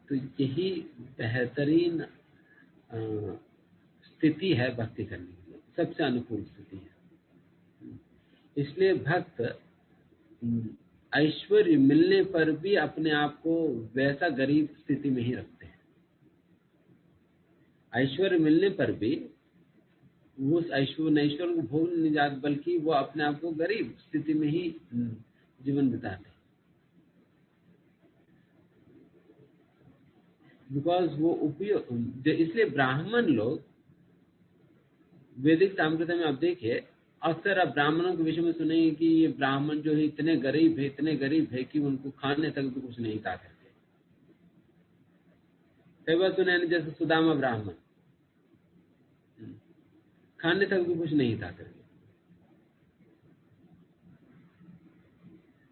तो यही बेहतरीन स्थिति है भक्ति करने के लिए, सबसे अनुकूल स्थिति है। इसलिए भक्त ऐश्वर्य मिलने पर भी अपने आप को वैसा गरीब स्थिति में ही रखते हैं। ऐश्वर्य मिलने पर भी वो उस ऐश्वर्य को भोग नहीं जाते, बल्कि वो अपने आप को गरीब स्थिति में ही जीवन बिताते हैं। बिकॉज वो उपयोग, इसलिए ब्राह्मण लोग वैदिक सांप्रदाय में आप देखिए, अक्सर आप ब्राह्मणों के विषय में सुनेंगे कि ये ब्राह्मण जो है इतने गरीब है कि उनको खाने तक भी कुछ नहीं था करके। कई बार सुने जैसे सुदामा ब्राह्मण, खाने तक भी कुछ नहीं था करके।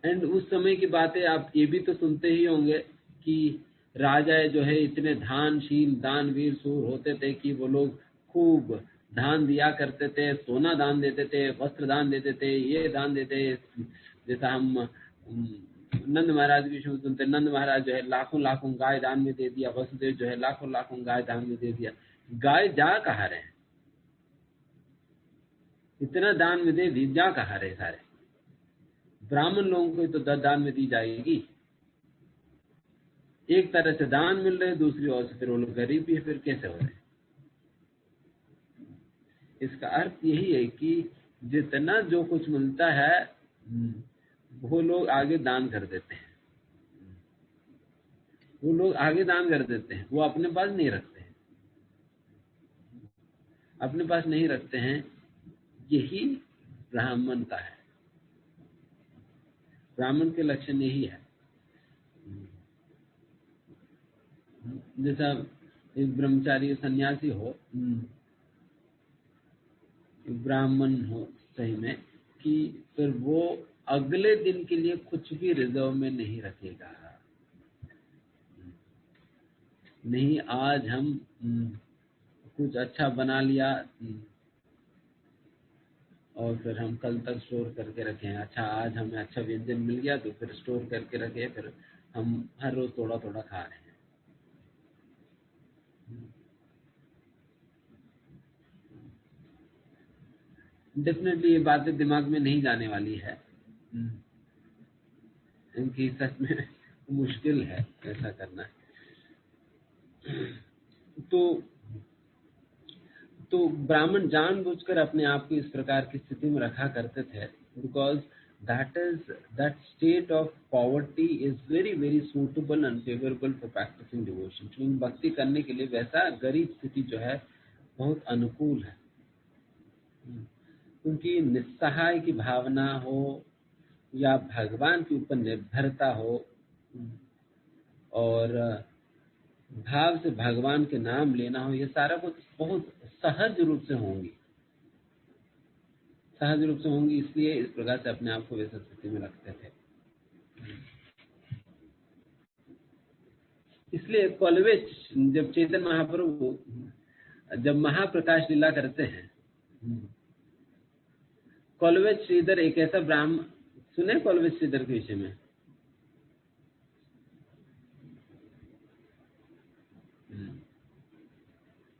एंड उस समय की बातें आप ये भी तो सुनते ही होंगे कि राजा जो है इतने दानशील दानवीर सूर होते थे कि वो लोग खूब दान दिया करते थे, सोना दान देते थे, वस्त्र दान देते थे, ये दान देते। जैसा हम नंद महाराज की शुभ सुनते, नंद महाराज जो है लाखों लाखों गाय दान में दे दिया, वसुदेव जो है लाखों लाखों गाय दान में दे दिया। गाय जा कहाँ रहे हैं? इतना दान में दे दी, जा कहाँ रहे सारे? ब्राह्मण लोगों को तो दान में दी जाएगी। एक तरह से दान मिल रहे, दूसरी ओर से फिर वो लोग गरीब भी है, फिर कैसे हो रहे? इसका अर्थ यही है कि जितना जो कुछ मिलता है वो लोग आगे दान कर देते हैं, वो लोग आगे दान कर देते हैं, वो अपने पास नहीं रखते हैं, अपने पास नहीं रखते हैं। यही ब्राह्मण का है, ब्राह्मण के लक्षण यही है। जैसा एक ब्रह्मचारी सन्यासी हो, ब्राह्मण हो सही में, कि फिर वो अगले दिन के लिए कुछ भी रिजर्व में नहीं रखेगा। नहीं, आज हम कुछ अच्छा बना लिया और फिर हम कल तक स्टोर करके रखें। अच्छा, आज हमें अच्छा व्यंजन मिल गया तो फिर स्टोर करके रखे, फिर हम हर रोज थोड़ा थोड़ा खा रहे हैं। डेफिनेटली ये बातें दिमाग में नहीं जाने वाली है, इनकी सच में मुश्किल है ऐसा करना। तो ब्राह्मण जानबूझकर अपने आप को इस प्रकार की स्थिति में रखा करते थे, because that state of poverty is very very suitable and favorable for practicing devotion। क्योंकि भक्ति करने के लिए वैसा गरीब स्थिति जो है बहुत अनुकूल है, क्योंकि निस्सहाय की भावना हो या भगवान के ऊपर निर्भरता हो और भाव से भगवान के नाम लेना हो, ये सारा कुछ बहुत सहज रूप से होंगी, सहज रूप से होंगी। इसलिए इस प्रकार से अपने आप को वैसा स्थिति में रखते थे। इसलिए कॉलवेज जब चैतन्य महाप्रभु जब महाप्रकाश लीला करते हैं, कॉलवेज श्रीधर एक ऐसा ब्राह्मण, सुने कॉलवेज श्रीधर के विषय में?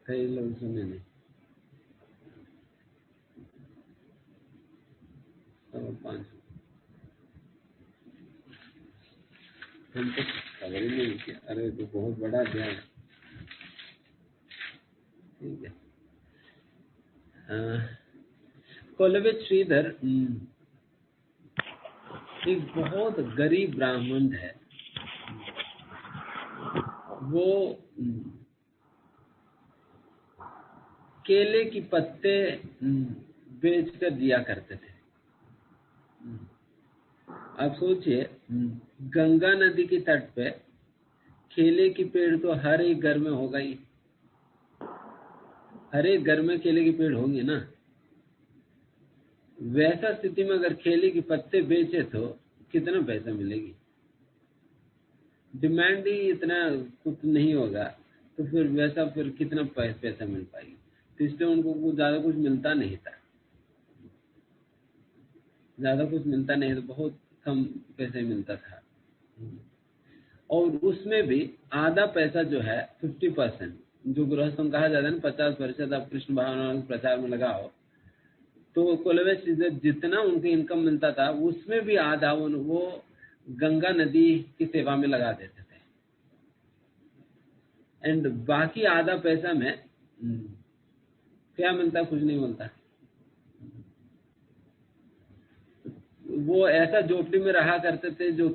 कई लोग सुने नहीं। पांच हम तो खबर ही नहीं किया। अरे तो बहुत बड़ा अध्याय है। ठीक है। कॉलवेज श्रीधर एक बहुत गरीब ब्राह्मण है। वो केले की पत्ते बेचकर दिया करते थे। आप सोचिए, गंगा नदी के तट पे केले की पेड़ तो हर एक घर में होगा ही, हर एक घर में केले के पेड़ होंगे ना। वैसा स्थिति में अगर केले के पत्ते बेचे तो कितना पैसा मिलेगी? डिमांड ही इतना कुछ नहीं होगा, तो फिर वैसा फिर कितना पैसा मिल पाएगी? तो इसलिए उनको कुछ ज्यादा कुछ मिलता नहीं था, ज्यादा कुछ मिलता नहीं, तो बहुत कम पैसे मिलता था। और उसमें भी आधा पैसा जो है 50%, जो गृहस्थों कहा जाता है ना, 50% आप कृष्ण भावना के प्रचार में लगाओ, तो कॉलवेज जितना उनको इनकम मिलता था उसमें भी आधा वो गंगा नदी की सेवा में लगा देते थे। एंड बाकी आधा पैसा में क्या मिलता? कुछ नहीं मिलता। वो ऐसा झोपड़ी में रहा करते थे जो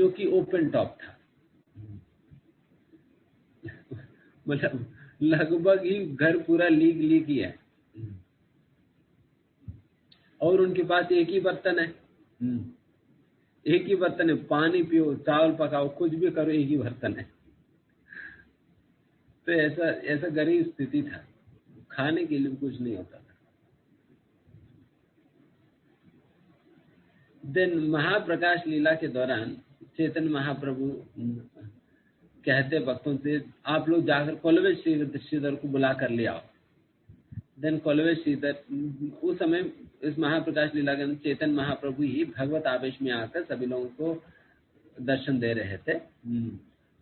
कि ओपन टॉप था, मतलब लगभग ही घर पूरा लीक ही है। और उनके पास एक ही बर्तन है, एक ही बर्तन है, पानी पियो, चावल पकाओ, कुछ भी करो, एक ही बर्तन है। तो ऐसा गरीब स्थिति था, खाने के लिए कुछ नहीं होता था। दिन महाप्रकाश लीला के दौरान चैतन्य महाप्रभु कहते भक्तों से, आप लोग जाकर कोलवे श्रीधर को बुला कर ले आओ। देन कोलवे श्रीधर, उस समय इस महाप्रकाश लीला के अंदर चैतन्य महाप्रभु ही भगवत आवेश में आकर सभी लोगों को दर्शन दे रहे थे।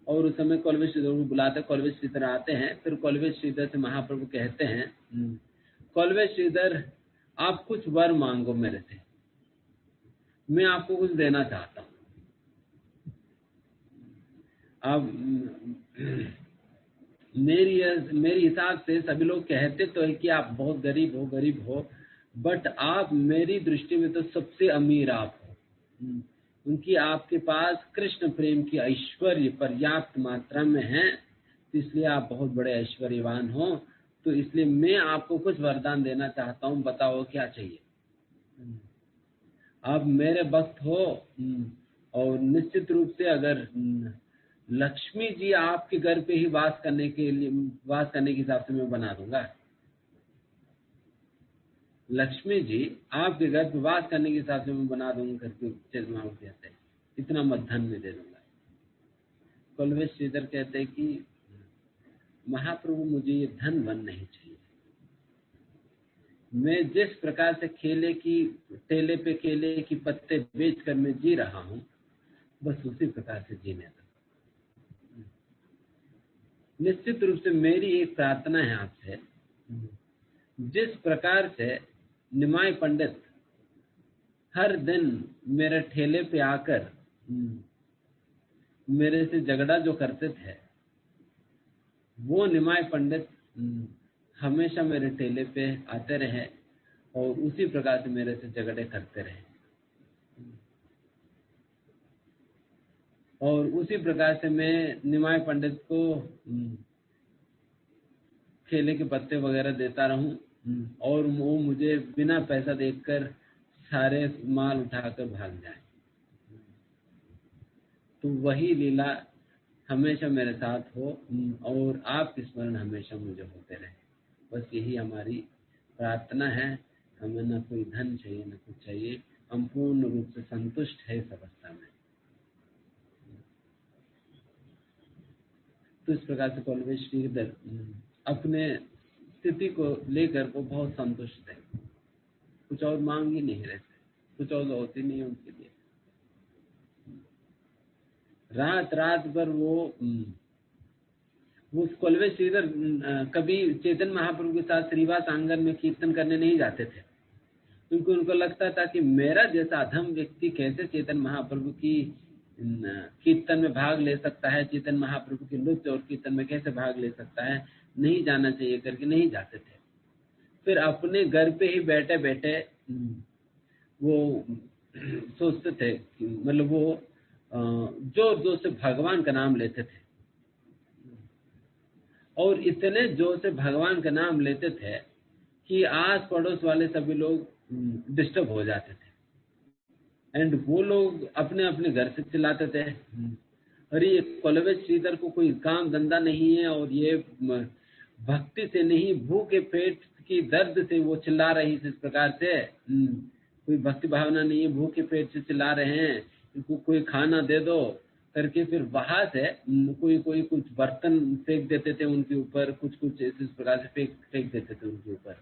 और उस समय कोलवे श्रीधर को बुलाते, कोलवे श्रीधर आते हैं। फिर कोलवे श्रीधर से महाप्रभु कहते हैं, कोलवे श्रीधर आप कुछ वर मांगो मेरे से, मैं आपको कुछ देना चाहता हूँ। अब मेरी हिसाब से सभी लोग कहते तो है कि आप बहुत गरीब हो, बट आप मेरी दृष्टि में तो सबसे अमीर आप हो, क्योंकि आपके पास कृष्ण प्रेम की ऐश्वर्य पर्याप्त मात्रा में है, तो इसलिए आप बहुत बड़े ऐश्वर्यवान हो। तो इसलिए मैं आपको कुछ वरदान देना चाहता हूँ, बताओ क्या चाहिए। आप मेरे भक्त हो, और निश्चित रूप से अगर लक्ष्मी जी आपके घर पे ही वास करने के हिसाब से मैं बना दूंगा। लक्ष्मी जी आपके घर पे वास करने के हिसाब से मैं बना दूंगा करके चैतन्य महाप्रभु कहते हैं, इतना मत धन में दे दूंगा। कोलवे श्रीधर कहते हैं कि महाप्रभु मुझे ये धन वन नहीं चाहिए, मैं जिस प्रकार से ठेले पे केले की पत्ते बेचकर मैं जी रहा हूँ, बस उसी प्रकार से जीने दो। निश्चित रूप से मेरी एक प्रार्थना है आपसे, जिस प्रकार से निमाय पंडित हर दिन मेरे ठेले पे आकर मेरे से झगड़ा जो करते थे, वो निमाय पंडित हमेशा मेरे ठेले पे आते रहे और उसी प्रकार से मेरे से झगड़े करते रहे, और उसी प्रकार से मैं निमाय पंडित को केले के पत्ते वगैरह देता रहूं, और वो मुझे बिना पैसा देकर सारे माल उठाकर भाग जाए। तो वही लीला हमेशा मेरे साथ हो, और आपकी स्मरण हमेशा मुझे होते रहे। बस यही हमारी प्रार्थना है। हमें न कोई धन चाहिए, न कुछ चाहिए, हम पूर्ण रूप से संतुष्ट है इस अवस्था में। तो इस प्रकार से कोलवे श्रीधर अपने स्थिति को लेकर वो बहुत संतुष्ट है, कुछ और मांग ही नहीं रहे थे, कुछ और होती नहीं है उनके लिए। रात भर वो कोलवे श्रीधर कभी चैतन्य महाप्रभु के साथ श्रीवास आंगन में कीर्तन करने नहीं जाते थे, क्योंकि उनको लगता था कि मेरा जैसा अधम व्यक्ति कैसे चैतन्य महाप्रभु की कीर्तन में भाग ले सकता है, चैतन्य महाप्रभु के नृत्य और कीर्तन में कैसे भाग ले सकता है, नहीं जाना चाहिए करके नहीं जाते थे। फिर अपने घर पे ही बैठे बैठे वो सोचते थे, मतलब वो जोर जोर से भगवान का नाम लेते थे, और इतने जोर से भगवान का नाम लेते थे कि आस पड़ोस वाले सभी लोग डिस्टर्ब हो जाते थे, एंड वो लोग अपने अपने घर से चिल्लाते थे, अरे ये कोलवे श्रीधर को कोई काम धंधा नहीं है, और ये भक्ति से नहीं भूखे पेट की दर्द से वो चिल्ला रही इस प्रकार से, कोई भक्ति भावना नहीं है, भूखे पेट से चिल्ला रहे हैं, इनको कोई खाना दे दो करके। फिर वहां से कोई कुछ बर्तन फेंक देते थे उनके ऊपर, कुछ इस प्रकार से फेंक देते थे उनके ऊपर,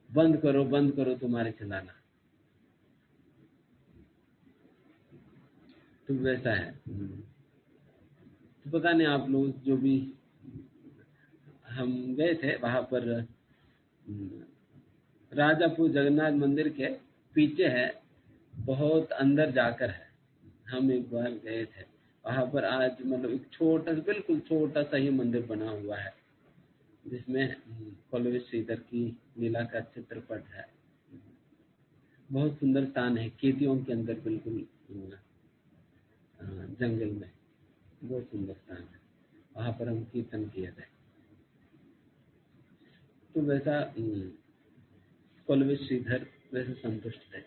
बंद करो तुम्हारे चिल्लाना। तो वैसा है। तो पता नहीं आप लोग जो भी, हम गए थे वहां पर राजापुर जगन्नाथ मंदिर के पीछे है, बहुत अंदर जाकर है, हम एक बार गए थे वहां पर। आज मतलब एक बिल्कुल छोटा सा ही मंदिर बना हुआ है, जिसमें कोलवे श्रीधर की लीला का चित्रपट है। बहुत सुंदर स्थान है, केतियों के अंदर, बिल्कुल जंगल में, बहुत सुंदर स्थान है। वहां पर हम कीर्तन किए थे। तो वैसा कोलवे श्रीधर वैसे संतुष्ट थे।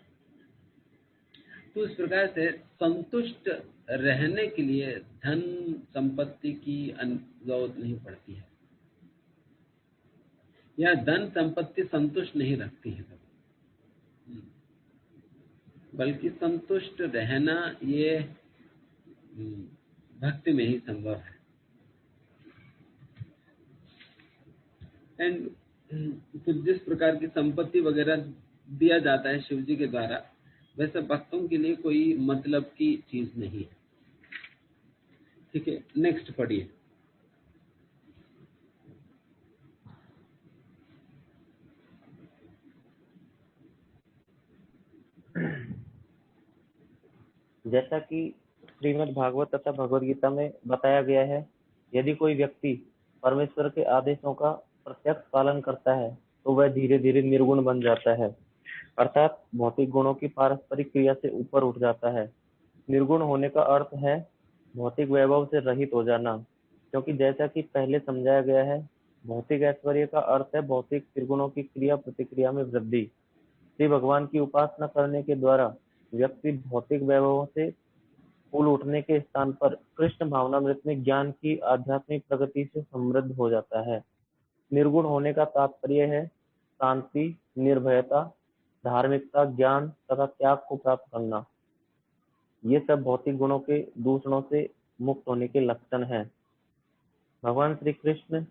तो इस प्रकार से संतुष्ट रहने के लिए धन संपत्ति की जरूरत नहीं पड़ती है, या धन संपत्ति संतुष्ट नहीं रखती है। बल्कि संतुष्ट रहना ये भक्ति में ही संभव है। एंड तो जिस प्रकार की संपत्ति वगैरह दिया जाता है शिव जी के द्वारा, वैसे भक्तों के लिए कोई मतलब की चीज नहीं है। ठीक है, नेक्स्ट पढ़िए। जैसा कि श्रीमद् भागवत तथा भगवद गीता में बताया गया है, यदि कोई व्यक्ति परमेश्वर के आदेशों का प्रत्यक्ष पालन करता है तो वह धीरे धीरे निर्गुण बन जाता है, अर्थात भौतिक गुणों की पारस्परिक क्रिया से ऊपर उठ जाता है। निर्गुण होने का अर्थ है भौतिक वैभव से रहित हो जाना, क्योंकि जैसा कि पहले समझाया गया है, भौतिक ऐश्वर्य का अर्थ है भौतिक त्रिगुणों की क्रिया प्रतिक्रिया में वृद्धि। श्री भगवान की उपासना करने के द्वारा व्यक्ति भौतिक वैभवों से फूल उठने के स्थान पर कृष्ण भावनामृत में ज्ञान की आध्यात्मिक प्रगति से समृद्ध हो जाता है। निर्गुण होने का तात्पर्य है शांति, निर्भयता, धार्मिकता, ज्ञान तथा त्याग को प्राप्त करना। ये सब भौतिक गुणों के दूषणों से मुक्त होने के लक्षण हैं। भगवान श्री कृष्ण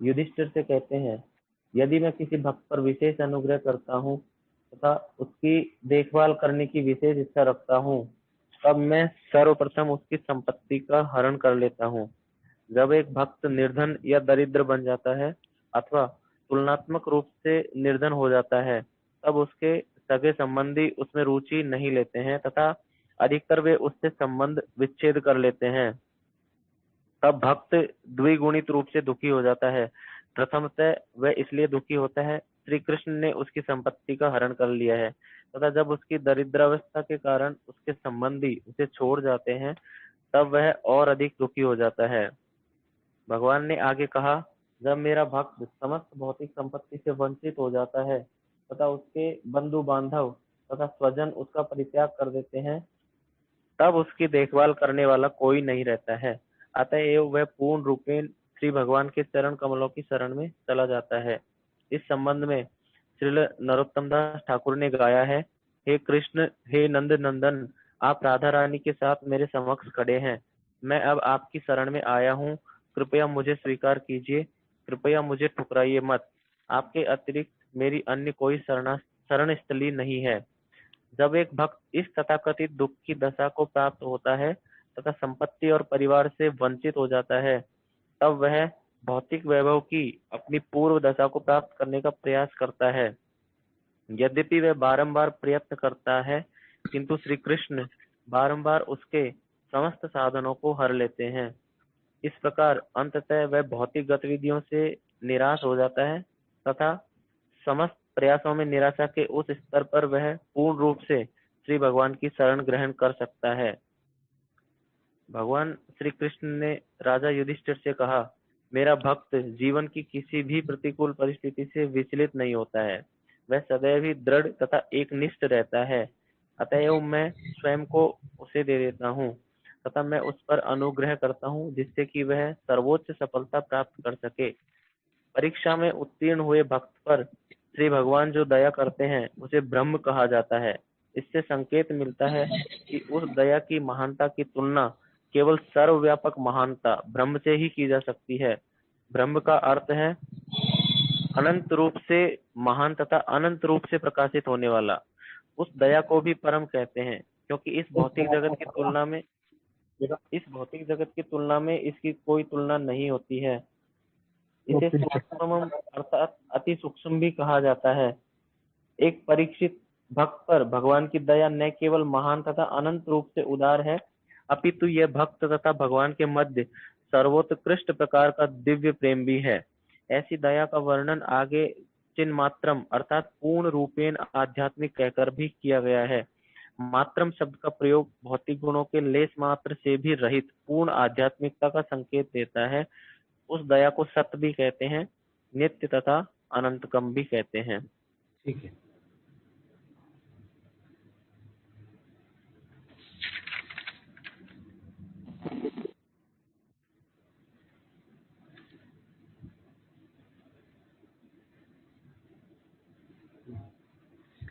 युधिष्ठिर से कहते हैं, यदि मैं किसी भक्त पर विशेष अनुग्रह करता हूँ तथा उसकी देखभाल करने की विशेष इच्छा रखता हूँ, तब मैं सर्वप्रथम उसकी संपत्ति का हरण कर लेता हूँ। जब एक भक्त निर्धन या दरिद्र बन जाता है अथवा तुलनात्मक रूप से निर्धन हो जाता है, तब उसके सगे संबंधी उसमें रुचि नहीं लेते हैं तथा अधिकतर वे उससे संबंध विच्छेद कर लेते हैं। तब भक्त द्विगुणित रूप से दुखी हो जाता है। प्रथमतः वह इसलिए दुखी होता है श्री कृष्ण ने उसकी संपत्ति का हरण कर लिया है, तथा जब उसकी दरिद्रावस्था के कारण उसके संबंधी उसे छोड़ जाते हैं, तब वह और अधिक दुखी हो जाता है। भगवान ने आगे कहा, जब मेरा भक्त समस्त भौतिक संपत्ति से वंचित हो जाता है तथा उसके बंधु बांधव तथा स्वजन उसका परित्याग कर देते हैं, तब उसकी देखभाल करने वाला कोई नहीं रहता है। अतएव वह पूर्ण रूपेण श्री भगवान के चरण कमलों की शरण में चला जाता है। इस संबंध में श्रील नरोत्तम दास ठाकुर ने गाया है, हे कृष्ण, हे नंद नंदन, आप राधा रानी के साथ मेरे समक्ष खड़े हैं। मैं अब आपकी शरण में आया हूँ, कृपया मुझे स्वीकार कीजिए, कृपया मुझे ठुकराइए मत। आपके अतिरिक्त मेरी अन्य कोई शरण स्थली नहीं है। जब एक भक्त इस तथाकथित दुख की दशा को प्राप्त होता है तथा संपत्ति और परिवार से वंचित हो जाता है, तब वह भौतिक वैभव की अपनी पूर्व दशा को प्राप्त करने का प्रयास करता है। यद्यपि वह बारंबार प्रयत्न करता है, किंतु श्री कृष्ण बारंबार उसके समस्त साधनों को हर लेते हैं। इस प्रकार अंततः वह भौतिक गतिविधियों से निराश हो जाता है तथा समस्त प्रयासों में निराशा के उस स्तर पर वह पूर्ण रूप से श्री भगवान की शरण ग्रहण कर सकता है। भगवान श्री कृष्ण ने राजा युधिष्ठिर से कहा, मेरा भक्त जीवन की किसी भी प्रतिकूल परिस्थिति से विचलित नहीं होता है, वह सदैव ही दृढ़ तथा एकनिष्ठ रहता है। अतएव मैं स्वयं को उसे दे देता हूँ तथा मैं उस पर अनुग्रह करता हूँ, जिससे कि वह सर्वोच्च सफलता प्राप्त कर सके। परीक्षा में उत्तीर्ण हुए भक्त पर श्री भगवान जो दया करते हैं उसे ब्रह्म कहा जाता है। इससे संकेत मिलता है कि उस दया की महानता की तुलना केवल सर्वव्यापक महानता ब्रह्म से ही की जा सकती है। ब्रह्म का अर्थ है अनंत रूप से महान तथा अनंत रूप से प्रकाशित होने वाला। उस दया को भी परम कहते हैं, क्योंकि इस भौतिक जगत की तुलना में इसकी कोई तुलना नहीं होती है। इसे सूक्ष्म अर्थात अति सूक्ष्म भी कहा जाता है। एक परीक्षित भक्त पर भगवान की दया न केवल महान तथा अनंत रूप से उदार है, अपितु यह भक्त तथा भगवान के मध्य सर्वोत्कृष्ट प्रकार का दिव्य प्रेम भी है। ऐसी दया का वर्णन आगे चिन्मात्रम अर्थात पूर्ण रूपेण आध्यात्मिक कहकर भी किया गया है। मात्रम शब्द का प्रयोग भौतिक गुणों के लेस मात्र से भी रहित पूर्ण आध्यात्मिकता का संकेत देता है। उस दया को सत्य भी कहते हैं, नित्य तथा अनंतकम भी कहते हैं। ठीक है।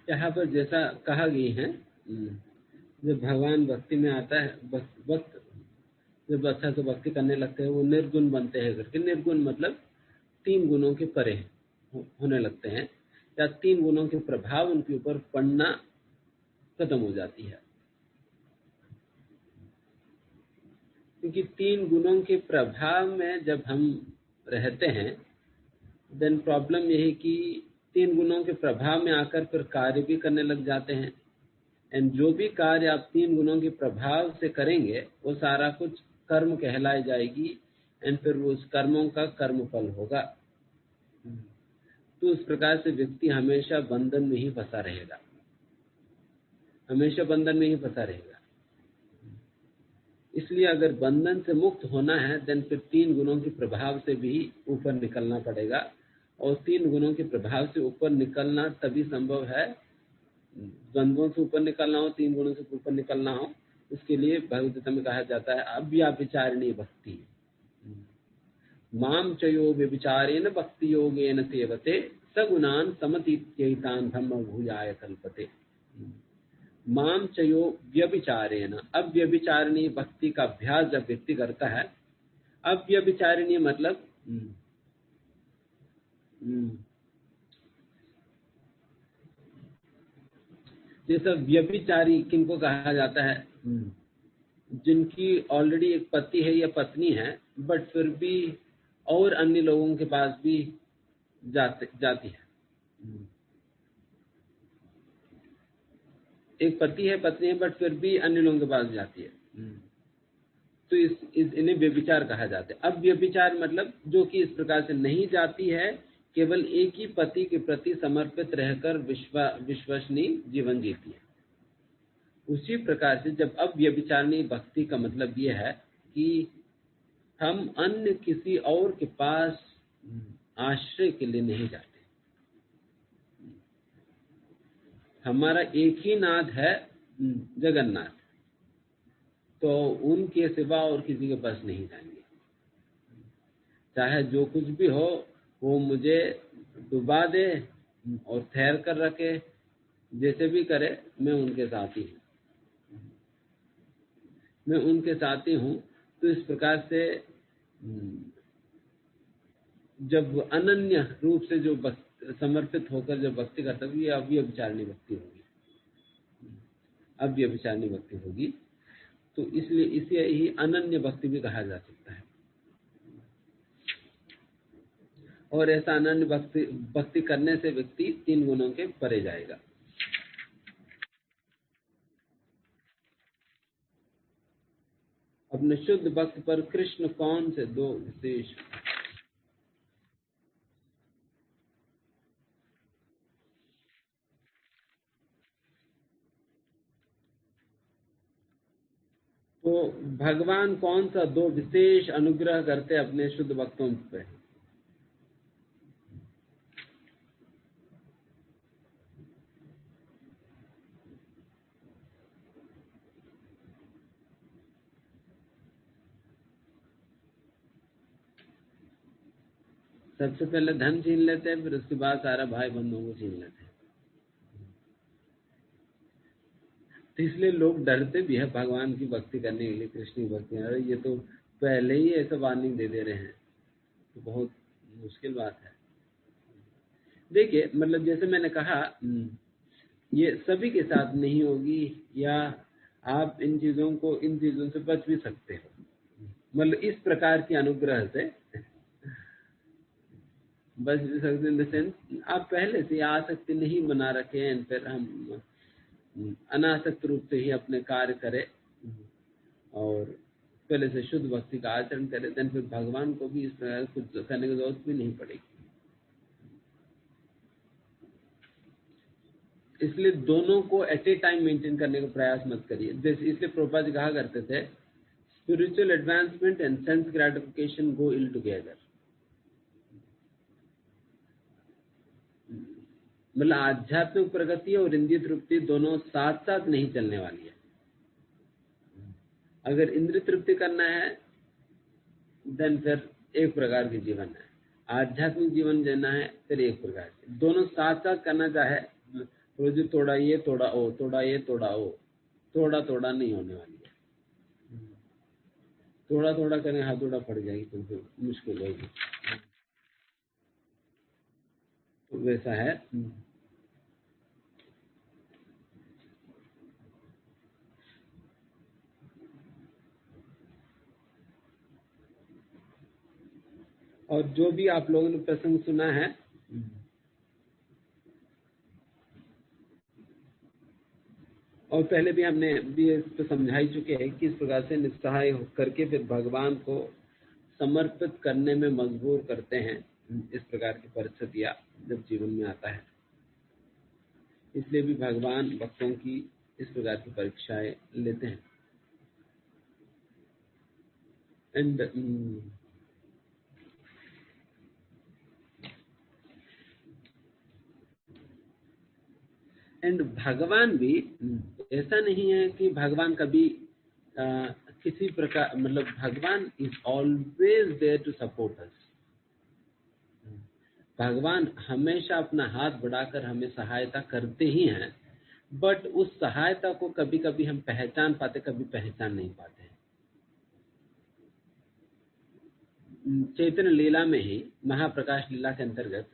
यहाँ पर जैसा कहा गई है, जब भगवान भक्ति में आता है, वक्त जब अच्छा से भक्ति करने लगते हैं वो निर्गुण बनते हैं करके। निर्गुण मतलब 3 गुणों के परे होने लगते हैं, या 3 गुणों के प्रभाव उनके ऊपर पड़ना खत्म हो जाती है। क्योंकि 3 गुणों के प्रभाव में जब हम रहते हैं, देन प्रॉब्लम यही कि 3 गुणों के प्रभाव में आकर फिर कार्य भी करने लग जाते हैं। एंड जो भी कार्य आप 3 गुणों के प्रभाव से करेंगे वो सारा कुछ कर्म कहलाई जाएगी, एंड फिर उस कर्मों का कर्मफल होगा। तो उस प्रकार से व्यक्ति हमेशा बंधन में ही फंसा रहेगा, हमेशा बंधन में ही फंसा रहेगा। इसलिए अगर बंधन से मुक्त होना है, देन फिर 3 गुणों के प्रभाव से भी ऊपर निकलना पड़ेगा। और 3 गुणों के प्रभाव से ऊपर निकलना तभी संभव है, द्वंद्वों से ऊपर निकलना हो, 3 गुणों से ऊपर निकलना हो, उसके लिए भगवद्गीता में कहा जाता है अव्याभिचारिणी भक्ति। माम चयो व्यभिचारेण भक्ति योगेन सेवते सगुणान समतीत्यैतान ब्रह्म भूयाय कल्पते। माम चयो व्यभिचारेण, अव्यभिचारिणी भक्ति का अभ्यास जब व्यक्ति करता है, अव्यभिचारिणी मतलब जैसा व्यभिचारी किनको कहा जाता है, जिनकी ऑलरेडी एक पति है या पत्नी है, बट फिर भी और अन्य लोगों के पास भी जाती है। एक पति है, पत्नी है, बट फिर भी अन्य लोगों के पास जाती है, तो इन्हें व्यभिचार कहा जाता है। अब व्यभिचार मतलब जो कि इस प्रकार से नहीं जाती है, केवल एक ही पति के प्रति समर्पित रहकर विश्वसनीय जीवन जीती है। उसी प्रकार से जब अव्यभिचारिणी भक्ति का मतलब यह है कि हम अन्य किसी और के पास आश्रय के लिए नहीं जाते। हमारा एक ही नाथ है, जगन्नाथ, तो उनके सिवा और किसी के पास नहीं जाएंगे। चाहे जो कुछ भी हो वो मुझे डुबा दे और ठहर कर रखे, जैसे भी करे, मैं उनके साथ ही हूँ, मैं उनके साथ ही हूँ। तो इस प्रकार से जब अनन्य रूप से जो समर्पित होकर जब भक्ति करता है, ये अव्यभिचारिणी भक्ति होगी, अव्यभिचारिणी भक्ति होगी। तो इसलिए इसे ही अनन्य भक्ति भी कहा जा सकता है। और ऐसा अनन्य भक्ति करने से व्यक्ति 3 गुणों के परे जाएगा। अपने शुद्ध भक्त पर कृष्ण कौन से 2 विशेष तो भगवान कौन सा 2 विशेष अनुग्रह करते अपने शुद्ध भक्तों पे? सबसे पहले धन छीन लेते हैं, फिर उसके बाद सारा भाई बंधुओं को छीन लेते हैं। तो इसलिए लोग डरते भी है भगवान की भक्ति करने के लिए, कृष्ण की भक्ति। अरे ये तो पहले ही ऐसा वार्निंग दे दे रहे हैं, तो बहुत मुश्किल बात है। देखिए, मतलब जैसे मैंने कहा, ये सभी के साथ नहीं होगी, या आप इन चीजों से बच भी सकते हो। मतलब इस प्रकार की अनुग्रह से बच भी सकते, इन द सेंस आप पहले से आसक्ति नहीं बना रखे हैं, फिर हम अनासक्त रूप से ही अपने कार्य करें और पहले से शुद्ध भक्ति का आचरण करें, देन फिर भगवान को भी इस प्रकार कुछ करने की जरूरत भी नहीं पड़ेगी। इसलिए दोनों को एट ए टाइम मेंटेन करने का प्रयास मत करिए। इसलिए प्रभुपाद जी कहा करते थे, spiritual advancement and sense gratification go ill together. मतलब आध्यात्मिक प्रगति और इंद्रिय तृप्ति दोनों साथ साथ नहीं चलने वाली है। अगर इंद्रिय तृप्ति करना है, देन फिर एक प्रकार के जीवन है, आध्यात्मिक जीवन जीना है फिर एक प्रकार के। दोनों साथ साथ करना चाहे वो जो तोड़ा ये तोड़ा ओ, तोड़ा ये तोड़ा ओ, थोड़ा थोड़ा नहीं होने वाली है। थोड़ा थोड़ा करें हथौड़ा पड़ जाएगी तो फिर मुश्किल होगी। तो वैसा है। और जो भी आप लोगों ने प्रसंग सुना है, और पहले भी हमने भी इस पर समझा ही चुके हैं कि इस प्रकार से निस्सहाय करके फिर भगवान को समर्पित करने में मजबूर करते हैं। इस प्रकार की परिस्थितियां जब जीवन में आता है, इसलिए भी भगवान भक्तों की इस प्रकार की परीक्षाएं लेते हैं। एंड भगवान भी ऐसा नहीं है कि भगवान कभी किसी प्रकार, मतलब भगवान is always there to support us. भगवान हमेशा अपना हाथ बढ़ाकर हमें सहायता करते ही हैं, बट उस सहायता को कभी कभी हम पहचान पाते, कभी पहचान नहीं पाते हैं। चैतन्य लीला में ही, महाप्रकाश लीला के अंतर्गत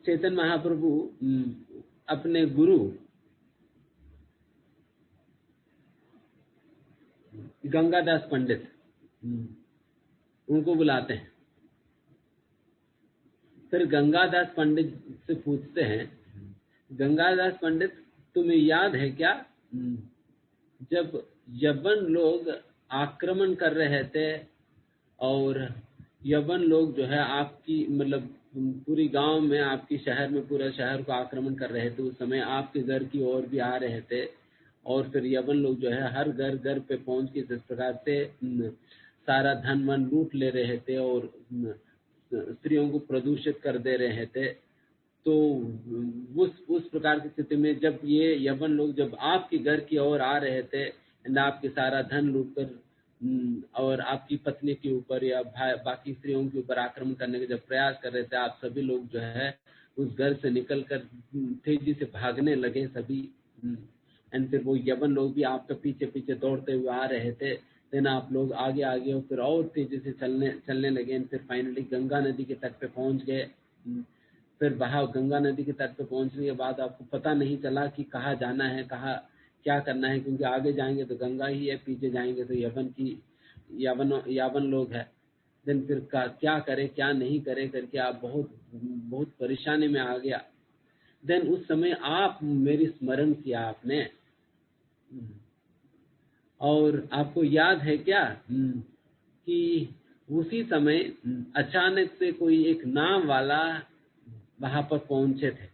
चैतन्य महाप्रभु अपने गुरु गंगादास पंडित उनको बुलाते हैं। फिर गंगादास पंडित से पूछते हैं, गंगादास पंडित तुम्हें याद है क्या जब यवन लोग आक्रमण कर रहे थे और यवन लोग जो है आपकी, मतलब पूरी गांव में, आपकी शहर में, पूरा शहर को आक्रमण कर रहे थे, उस समय आपके घर की ओर भी आ रहे थे और फिर यवन लोग जो है हर घर घर पे पहुंच के जिस प्रकार से सारा धन वन लूट ले रहे थे और स्त्रियों को प्रदूषित कर दे रहे थे, तो उस प्रकार की स्थिति में जब ये यवन लोग जब आपके घर की ओर आ रहे थे एंड आपके सारा धन लूट कर और आपकी पत्नी के ऊपर या बाकी स्त्रियों के ऊपर आक्रमण करने का जब प्रयास कर रहे थे, आप सभी लोग जो है उस घर से निकलकर तेजी से भागने लगे सभी। एंड फिर वो यवन लोग भी आपके पीछे पीछे दौड़ते हुए आ रहे थे, देन आप लोग आगे आगे और फिर और तेजी से चलने लगे। फिर फाइनली गंगा नदी के तट पे पहुंच गए। फिर वहां गंगा नदी के तट पे पहुंचने के बाद आपको पता नहीं चला कि कहाँ जाना है, कहाँ क्या करना है, क्योंकि आगे जाएंगे तो गंगा ही है, पीछे जाएंगे तो यावन लोग है। देन फिर क्या करे क्या नहीं करे करके आप बहुत परेशानी में आ गया। देन उस समय आप मेरी स्मरण किया आपने, और आपको याद है क्या कि उसी समय अचानक से कोई एक नाम वाला वहां पर पहुंचे थे,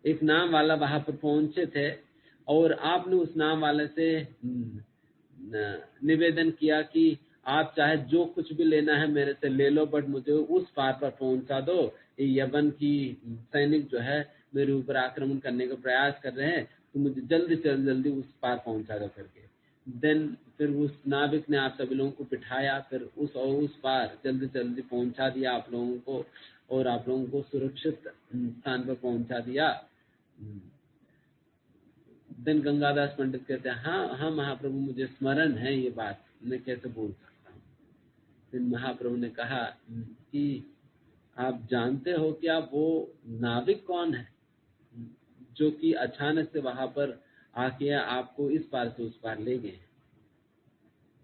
एक नाम वाला वहां पर पहुंचे थे और आपने उस नाम वाले से निवेदन किया कि आप चाहे जो कुछ भी लेना है मेरे से ले लो, बट मुझे उस पार पर पहुंचा दो। ये यवन की सैनिक जो है मेरे ऊपर आक्रमण करने का प्रयास कर रहे हैं, तो मुझे जल्दी से जल्दी उस पार पहुंचा दो करके। देन फिर उस नाविक ने आप सभी लोगों को बिठाया, फिर उस पार जल्दी से जल्दी पहुंचा दिया आप लोगों को और आप लोगों को सुरक्षित स्थान पर पहुंचा दिया। देन गंगादास पंडित कहते हैं, हाँ महाप्रभु, मुझे स्मरण है ये बात, मैं कैसे भूल सकता हूँ। फिर महाप्रभु ने कहा कि आप जानते हो क्या वो नाविक कौन है जो कि अचानक से वहां पर आके आपको इस पार से उस पार ले गए?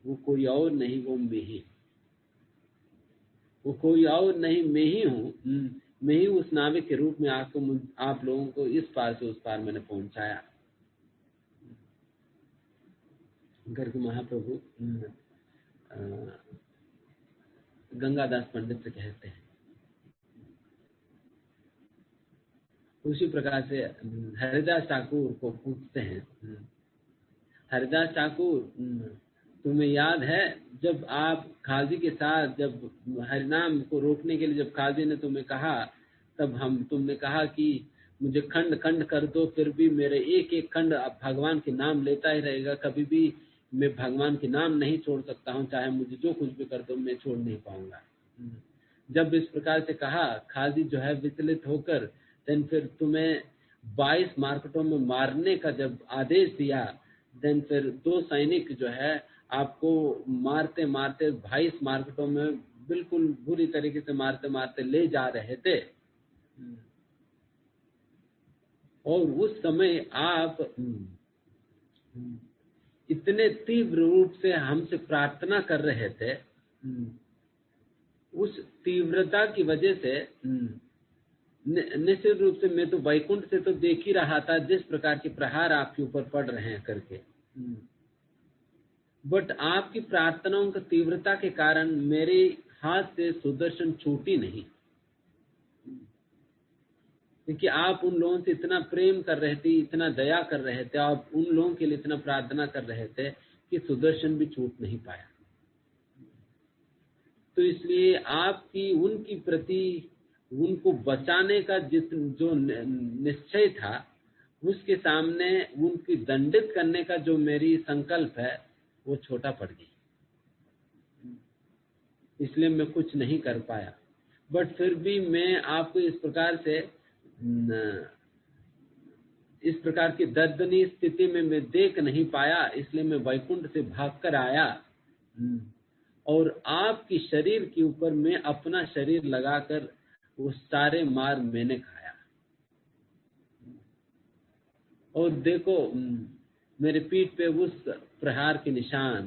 वो कोई और नहीं, वो मैं ही, वो कोई और नहीं, मैं ही हूँ। मैं ही उस नाविक के रूप में आपको, आप लोगों को इस पार से उस पार मैंने पहुंचाया करके महाप्रभु गंगादास पंडित से कहते हैं। उसी प्रकार से हरिदास ठाकुर को पूछते हैं, हरिदास ठाकुर तुम्हें याद है जब आप खाजी के साथ, जब हरिनाम को रोकने के लिए जब खाजी ने तुम्हें कहा, तब तुमने कहा कि मुझे खंड खंड कर दो, फिर भी मेरे एक एक खंड भगवान के नाम लेता ही रहेगा, कभी भी मैं भगवान के नाम नहीं छोड़ सकता हूँ, चाहे मुझे जो कुछ भी कर दो मैं छोड़ नहीं पाऊंगा। जब इस प्रकार से कहा खाजी जो है विचलित होकर देन फिर तुम्हें 22 मार्केटों में मारने का जब आदेश दिया, देन फिर 2 सैनिक जो है आपको मारते मारते 22 मार्केटों में बिल्कुल बुरी तरीके से मारते मारते ले जा रहे थे। और उस समय आप इतने तीव्र रूप से हमसे प्रार्थना कर रहे थे, उस तीव्रता की वजह से निश्चित रूप से मैं तो वैकुंठ से तो देख ही रहा था जिस प्रकार के प्रहार आपके ऊपर पड़ रहे हैं करके, बट आपकी प्रार्थनाओं की तीव्रता के कारण मेरे हाथ से सुदर्शन छूटी नहीं, क्योंकि आप उन लोगों से इतना प्रेम कर रहे थे, इतना दया कर रहे थे, आप उन लोगों के लिए इतना प्रार्थना कर रहे थे कि सुदर्शन भी छूट नहीं पाया। तो इसलिए आपकी उनकी प्रति उनको बचाने का जो निश्चय था, उसके सामने उनकी दंडित करने का जो मेरी संकल्प है वो छोटा पड़ गई, इसलिए मैं कुछ नहीं कर पाया। बट फिर भी मैं आपको इस प्रकार की दर्दनीय स्थिति में मैं देख नहीं पाया, इसलिए मैं वैकुंठ से भागकर आया और आपकी शरीर के ऊपर मैं अपना शरीर लगाकर वो सारे मार मैंने खाया। और देखो मेरे पीठ पे उस प्रहार के निशान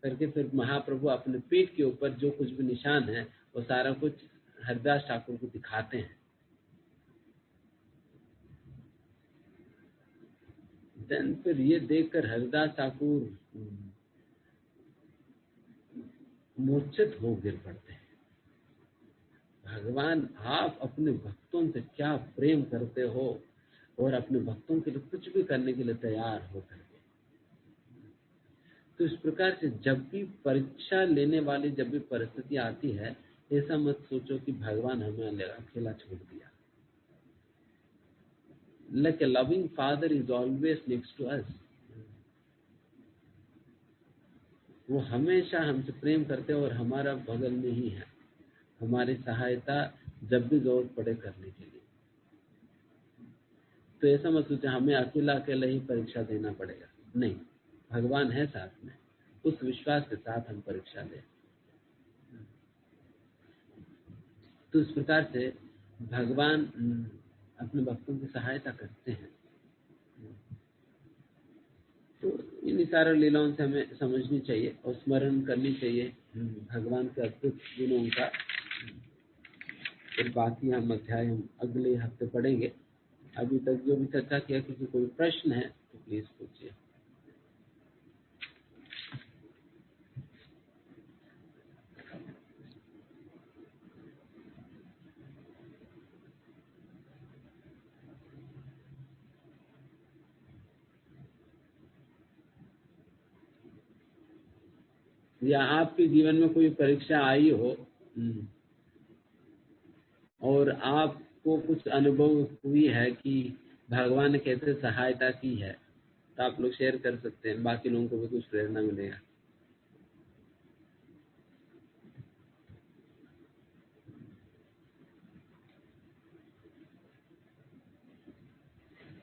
करके फिर महाप्रभु अपने पीठ के ऊपर जो कुछ भी निशान है वो सारा कुछ हरिदास ठाकुर को दिखाते हैं। देन फिर ये देखकर हरिदास ठाकुर मूर्छित हो गिर पड़ते हैं। भगवान, आप अपने भक्तों से क्या प्रेम करते हो और अपने भक्तों के लिए कुछ भी करने के लिए तैयार हो करके। तो इस प्रकार से जब भी परीक्षा लेने वाली जब भी परिस्थिति आती है, ऐसा मत सोचो कि भगवान हमें अकेला छोड़ दिया। Like a loving father is always next to us. वो हमेशा हमसे प्रेम करते और हमारा बगल में ही है, हमारी सहायता जब भी जरूरत पड़े करने के लिए। तो ऐसा मत सोचे हमें अकेला अकेला ही परीक्षा देना पड़ेगा, नहीं, भगवान है साथ में, उस विश्वास के साथ हम परीक्षा दें। तो इस प्रकार से भगवान अपने भक्तों की सहायता करते हैं। तो इन सारे लीलाओं से हमें समझनी चाहिए और स्मरण करनी चाहिए भगवान के अद्भुत गुणों का। फिर बाकी हम अध्याय हम अगले हफ्ते पढ़ेंगे। अभी तक जो भी चर्चा किया, किसी कोई प्रश्न है तो प्लीज पूछिए। या आपके जीवन में कोई परीक्षा आई हो और आपको कुछ अनुभव हुई है कि भगवान ने कैसे सहायता की है, तो आप लोग शेयर कर सकते हैं, बाकी लोगों को भी कुछ प्रेरणा मिलेगा।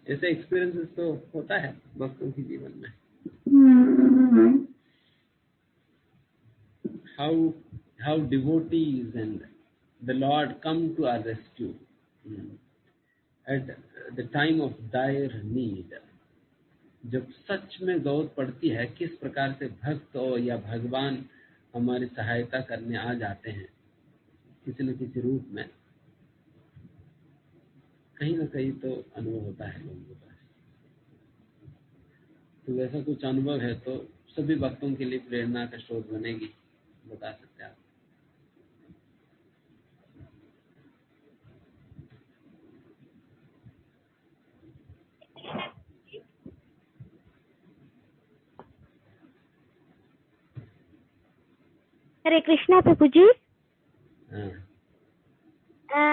ऐसे एक्सपीरियंसेस तो होता है भक्तों के जीवन में। How devotees and the Lord come to our rescue at the time of dire need. जब सच में जरूरत पड़ती है, किस प्रकार से भक्त या भगवान हमारी सहायता करने आ जाते हैं किसी न किसी रूप में। कहीं ना कहीं तो अनुभव होता है लोगों के पास। तो वैसा कुछ अनुभव है तो सभी भक्तों के लिए प्रेरणा का स्रोत बनेगी, बता सकते हैं आप। हरे कृष्णा प्रभु जी। हाँ।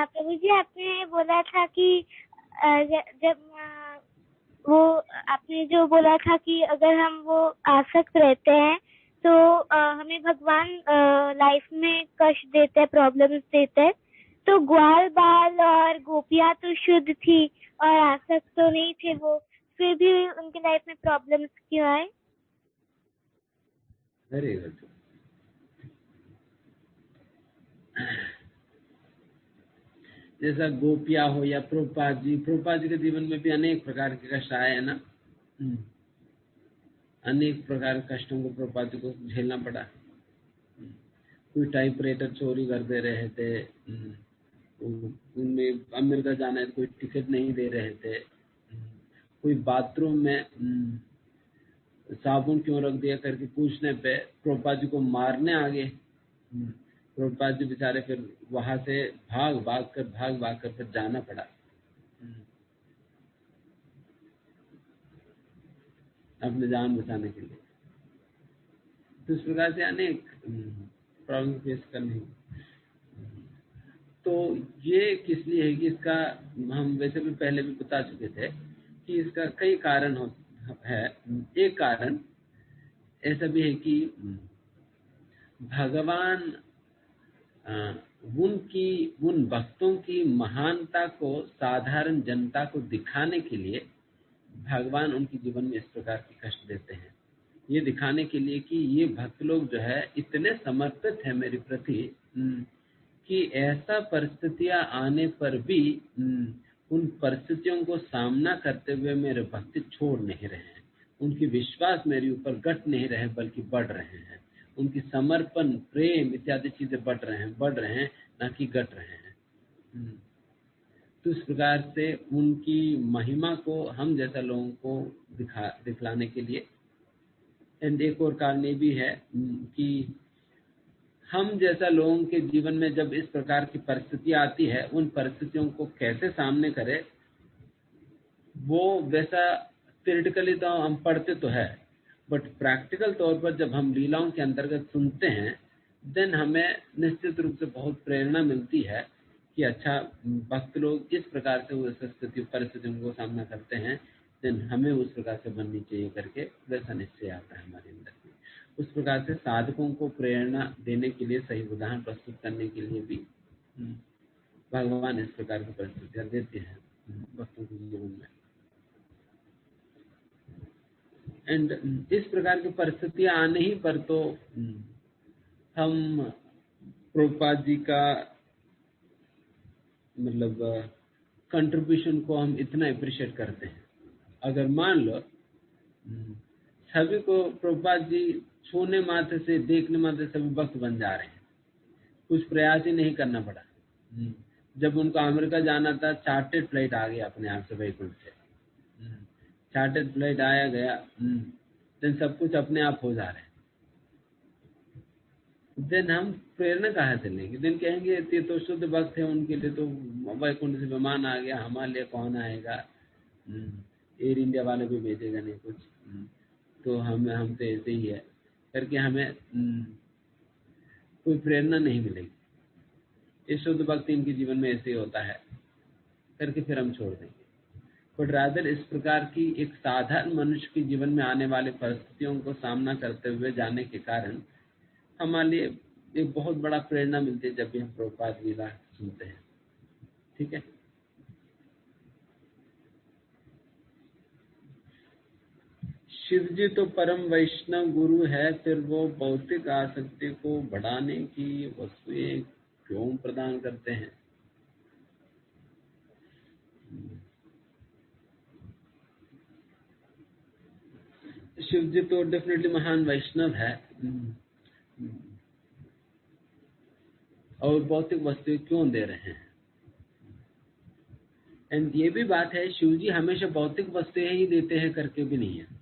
प्रभु जी, आपने बोला था कि जब वो आपने जो बोला था कि अगर हम वो आसक्त रहते हैं तो हमें भगवान लाइफ में कष्ट देते हैं, प्रॉब्लम्स देते हैं। तो ग्वाल बाल और गोपियाँ तो शुद्ध थी और आसक्त तो नहीं थे वो, फिर भी उनके लाइफ में प्रॉब्लम्स क्यों आए? Very good. जैसा गोपिया हो या प्रभुपाद जी के जीवन में भी अनेक प्रकार के कष्ट आए हैं ना। अनेक प्रकार के कष्टों को प्रभुपाद जी को झेलना पड़ा। कोई टाइपराइटर चोरी कर दे रहे थे, उनमें अमेरिका जाना है, कोई टिकट नहीं दे रहे थे, कोई बाथरूम में साबुन क्यों रख दिया करके पूछने पे प्रभुपाद जी को मारने आ गए। प्रभुपाद जी बेचारे फिर वहां से भाग भाग कर फिर जाना पड़ा अपने जान बचाने के लिए। तो इस प्रकार से अनेक प्रॉब्लम फेस करनी। तो ये किस लिए है कि इसका हम वैसे भी पहले भी बता चुके थे कि इसका कई कारण है। एक कारण ऐसा भी है कि भगवान उन भक्तों की महानता को साधारण जनता को दिखाने के लिए भगवान उनके जीवन में इस प्रकार के कष्ट देते हैं, ये दिखाने के लिए कि ये भक्त लोग जो है इतने समर्पित हैं मेरे प्रति कि ऐसा परिस्थितियां आने पर भी उन परिस्थितियों को सामना करते हुए मेरे भक्ति छोड़ नहीं रहे हैं। उनकी विश्वास मेरे ऊपर घट नहीं रहे बल्कि बढ़ रहे हैं। उनकी समर्पण, प्रेम इत्यादि चीजें बढ़ रहे हैं ना कि घट रहे हैं। तो इस प्रकार से उनकी महिमा को हम जैसा लोगों को दिखलाने के लिए। एंड एक और कारण ये भी है कि हम जैसा लोगों के जीवन में जब इस प्रकार की परिस्थितियां आती है, उन परिस्थितियों को कैसे सामने करें, वो वैसा थ्योरेटिकली तो हम पढ़ते तो है, बट प्रैक्टिकल तौर पर जब हम लीलाओं के अंतर्गत सुनते हैं, देन हमें निश्चित रूप से बहुत प्रेरणा मिलती है कि अच्छा भक्त लोग इस प्रकार से उस परिस्थितियों को सामना करते हैं, देन हमें उस प्रकार से बननी चाहिए करके वैसा निश्चय आता है हमारे अंदर में। उस प्रकार से साधकों को प्रेरणा देने के लिए, सही उदाहरण प्रस्तुत करने के लिए भी भगवान इस प्रकार की परिस्थितियां देते हैं भक्तों के जीवन में। एंड इस प्रकार की परिस्थितियां आने ही पर तो हम प्रभुपाद जी का मतलब कंट्रीब्यूशन को हम इतना अप्रिशिएट करते हैं। अगर मान लो सभी को प्रभुपाद जी छूने मात्र से, देखने मात्र सभी भक्त बन जा रहे हैं, कुछ प्रयास ही नहीं करना पड़ा। जब उनको अमेरिका जाना था, चार्टेड फ्लाइट आ गया अपने आप से वैकुंठ से, चार्टेड फ्लाइट आया गया, देन सब कुछ अपने आप हो जा रहे हैं। देन हम प्रेरणा कहाँ से लेंगे? देन कहेंगे ये तो शुद्ध भक्त है, उनके लिए तो वैकुंठ से विमान आ गया, हमारे लिए कौन आएगा? एयर इंडिया वाले भी भेजेगा नहीं कुछ, तो हम तो ऐसे ही है करके हमें कोई प्रेरणा नहीं मिलेगी। ये शुद्ध भक्ति इनके जीवन में ऐसे ही होता है करके फिर हम छोड़ देंगे। बट रादर इस प्रकार की एक साधारण मनुष्य के जीवन में आने वाले परिस्थितियों को सामना करते हुए जाने के कारण हमारे लिए एक बहुत बड़ा प्रेरणा मिलती है जब भी हम प्रभुपाद लीला सुनते हैं। ठीक है, शिव जी तो परम वैष्णव गुरु है, फिर वो भौतिक आसक्ति को बढ़ाने की वस्तुएं क्यों प्रदान करते हैं? शिव जी तो डेफिनेटली महान वैष्णव है, और भौतिक वस्तुएं क्यों दे रहे हैं? एंड ये भी बात है, शिव जी हमेशा भौतिक वस्तुएं ही देते हैं करके भी नहीं है।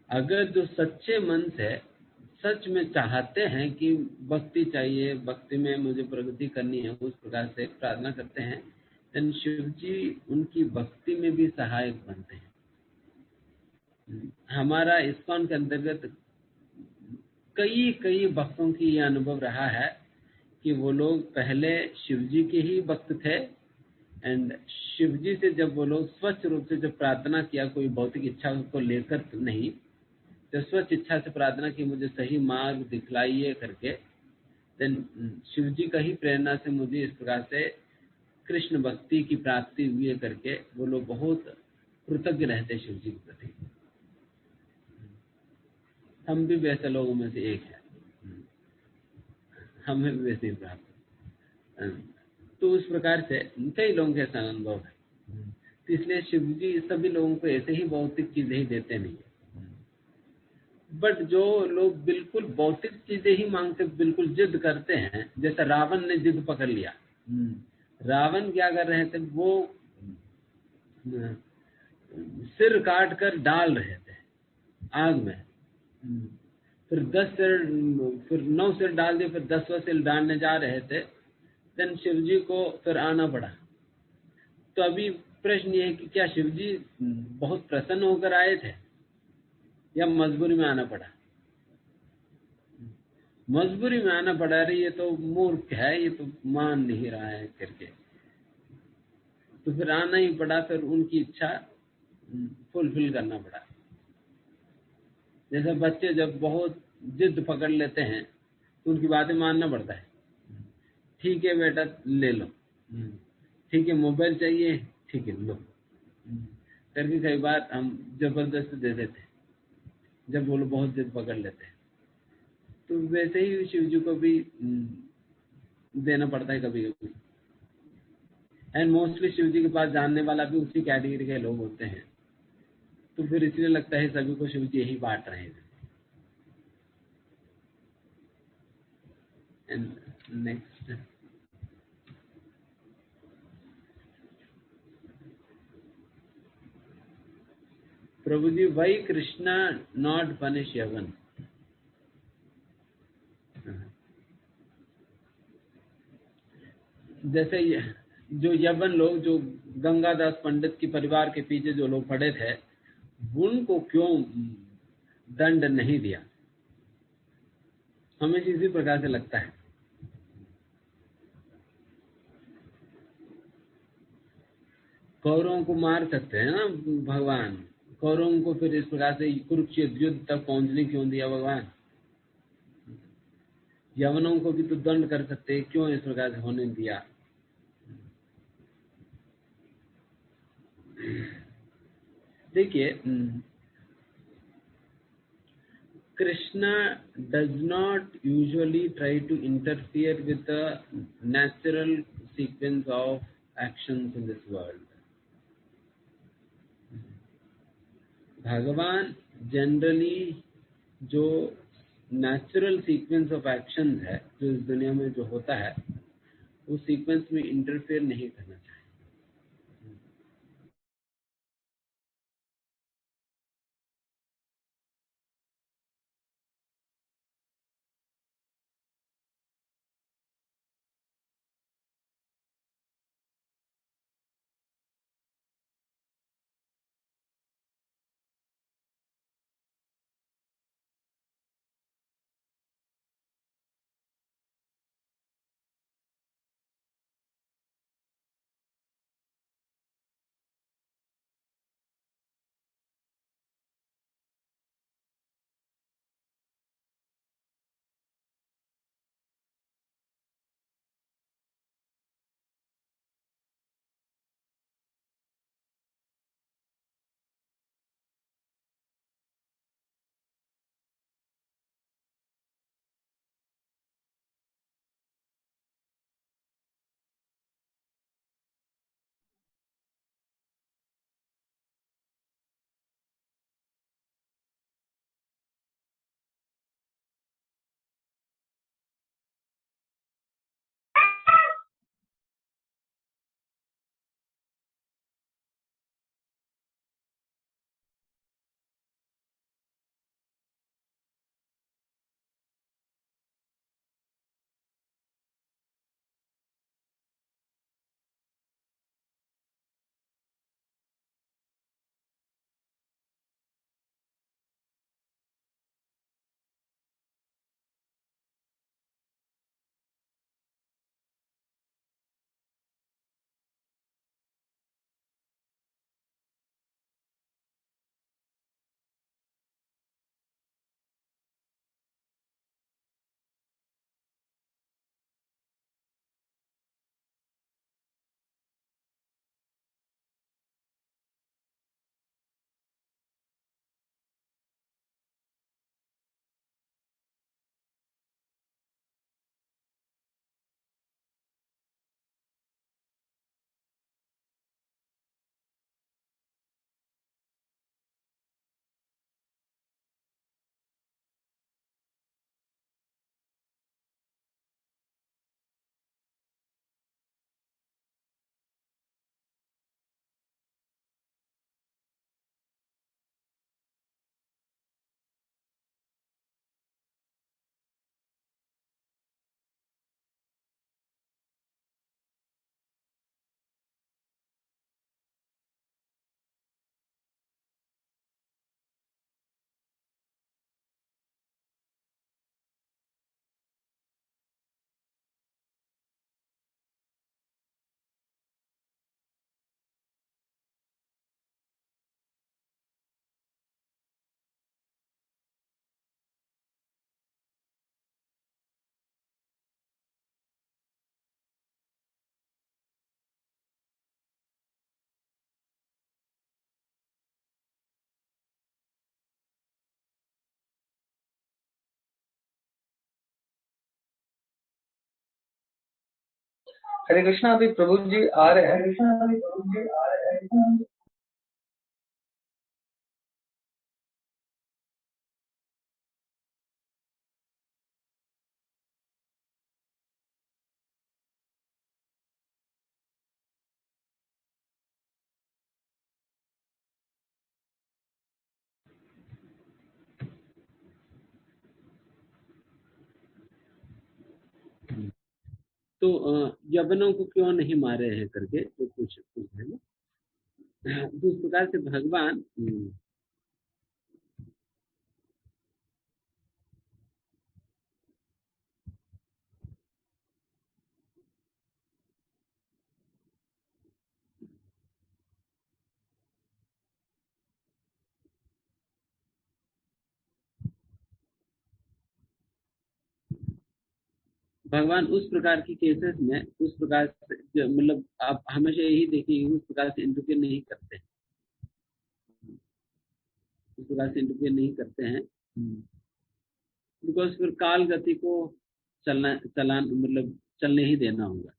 अगर जो सच्चे मन से सच में चाहते हैं कि भक्ति चाहिए, भक्ति में मुझे प्रगति करनी है, उस प्रकार से प्रार्थना करते हैं, then शिव जी उनकी भक्ति में भी सहायक बनते हैं। हमारा इस्कॉन के अंतर्गत कई भक्तों की यह अनुभव रहा है कि वो लोग पहले शिव जी के ही भक्त थे, एंड शिव जी से जब वो लोग स्वच्छ रूप से जब प्रार्थना किया, कोई भौतिक इच्छा को लेकर नहीं, जब स्वच्छ इच्छा से प्रार्थना की मुझे सही मार्ग दिखलाइए करके, देन शिव जी का ही प्रेरणा से मुझे इस प्रकार से कृष्ण भक्ति की प्राप्ति हुई है करके वो लोग बहुत कृतज्ञ रहते हैं शिव जी के प्रति। हम भी वैसे लोगों में से एक है, हमें भी वैसे ही प्राप्त है। तो उस प्रकार से कई लोगों के ऐसा अनुभव है। तो इसलिए शिव जी सभी लोगों को ऐसे ही भौतिक चीजें ही देते नहीं है, बट जो लोग बिल्कुल भौतिक चीजें ही मांगते, बिल्कुल जिद करते हैं, जैसा रावण ने जिद पकड़ लिया। रावण क्या कर रहे थे, वो सिर काट कर डाल रहे थे आग में, फिर 10 सिर, फिर 9 सिर डाल दिए, फिर 10वां सिर डालने जा रहे थे। देन शिव जी को फिर आना पड़ा। तो अभी प्रश्न ये है कि क्या शिव जी बहुत प्रसन्न होकर आए थे या मजबूरी में आना पड़ा? मजबूरी में आना पड़ा। अरे ये तो मूर्ख है, ये तो मान नहीं रहा है करके, तो फिर आना ही पड़ा। फिर उनकी इच्छा फुलफिल करना पड़ा। जैसे बच्चे जब बहुत जिद पकड़ लेते हैं तो उनकी बातें मानना पड़ता है। ठीक है बेटा ले लो, ठीक है मोबाइल चाहिए, ठीक है लो करके कई बार हम जबरदस्ती दे देते हैं जब वो लोग बहुत जिद पकड़ लेते हैं। तो वैसे ही शिव जी को भी देना पड़ता है कभी कभी। एंड मोस्टली शिव जी के पास जानने वाला भी उसी कैटेगरी के लोग होते हैं, तो फिर इसलिए लगता है सभी को शिव जी यही बांट रहे हैं। And next, Prabhu ji why Krishna not punish Yavana? जैसे जो यवन लोग, जो गंगादास पंडित की परिवार के पीछे जो लोग पड़े थे, उनको क्यों दंड नहीं दिया? हमें इसी प्रकार से लगता है। कौरवों को मार सकते हैं ना भगवान, कौरवों को फिर इस प्रकार से कुरुक्षेत्र युद्ध तक पहुंचने क्यों दिया भगवान? यवनों को भी तो दंड कर सकते हैं, क्यों इस प्रकार से होने दिया? देखिए, Krishna does not usually try to interfere with the natural sequence of actions in this world. भगवान जनरली जो नेचुरल सीक्वेंस ऑफ एक्शंस है जो इस दुनिया में जो होता है, उस सीक्वेंस में इंटरफेयर नहीं करना चाहिए। हरे कृष्णा, अभी प्रभु जी आ रहे हैं। तो यवनों को क्यों नहीं मारे हैं करके तो कुछ है ना। तो इस प्रकार से भगवान उस प्रकार की केसेस में उस प्रकार से मतलब आप हमेशा यही देखिए उस प्रकार से इंटरफेयर नहीं करते हैं, उस प्रकार से इंटरफेयर नहीं करते हैं, बिकॉज फिर काल गति को चलान मतलब चलने ही देना होगा,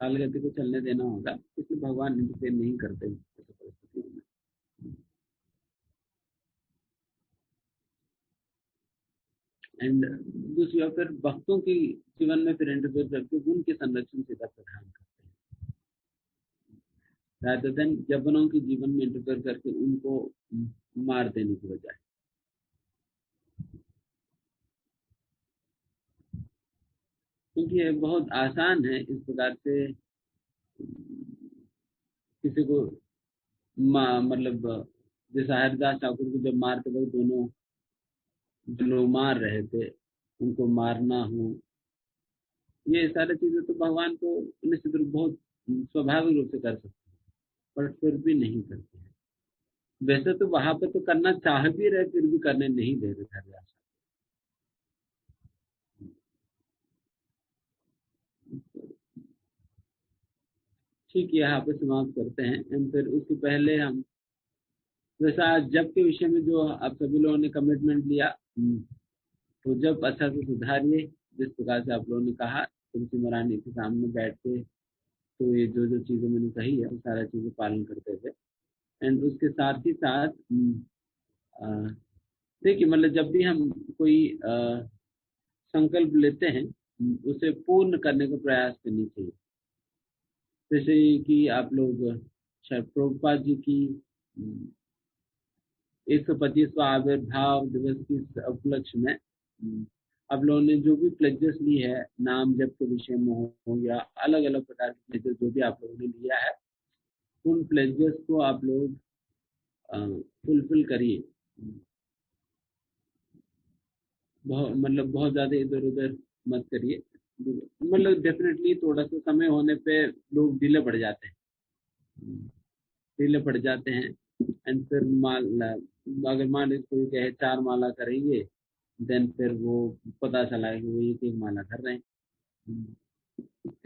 काल गति को चलने देना होगा, इसलिए भगवान इंटरफेयर नहीं करते ऐसी परिस्थितियों में। एंड दूसरी ओर फिर भक्तों की जीवन में फिर इंटरफेयर करके उनके संरक्षण सीधा प्रधान करते हैं, रादर देन यवनों के जीवन में इंटरफेयर करके उनको मार देने की बजाय। क्योंकि ये बहुत आसान है इस प्रकार से किसी को मतलब जैसा हरिदास ठाकुर को जब मारते वक्त दोनों जो लोग मार रहे थे उनको मारना हो, ये सारी चीजें तो भगवान को निश्चित रूप बहुत स्वाभाविक रूप से कर सकते हैं, पर फिर भी नहीं करते हैं। वैसे तो वहां पे तो करना चाह भी रहे फिर भी करने नहीं दे रहे हरिदास। ठीक है, यहाँ पे समाप्त करते हैं। एंड फिर उसके पहले हम वैसा जब के विषय में जो आप सभी लोगों ने कमिटमेंट लिया, तो जब अच्छा से सुधारिए जिस प्रकार से आप लोगों ने कहा, तुलसी महारानी के सामने बैठ के तो ये जो जो चीजें मैंने कही है वो सारा चीजें पालन करते थे। एंड उसके साथ ही साथ देखिए मतलब जब भी हम कोई संकल्प लेते हैं उसे पूर्ण करने का प्रयास करनी चाहिए। जैसे कि आप लोग शायद प्रभुपाद जी की 125वां आविर्भाव दिवस की उपलक्ष्य में आप लोगों ने जो भी प्लेजेस ली है नाम जप के विषय में हो या अलग अलग प्रकार के प्लेजेस जो भी आप लोगों ने लिया है, उन प्लेजेस को आप लोग फुलफिल करिए। मतलब बहुत ज्यादा इधर उधर मत करिए, मतलब डेफिनेटली थोड़ा सा समय होने पे लोग ढीले पड़ जाते हैं, एंड फिर अगर मान लीजिए कोई कहे 4 माला करेंगे, देन फिर वो पता चला कि वो एक माला कर रहे हैं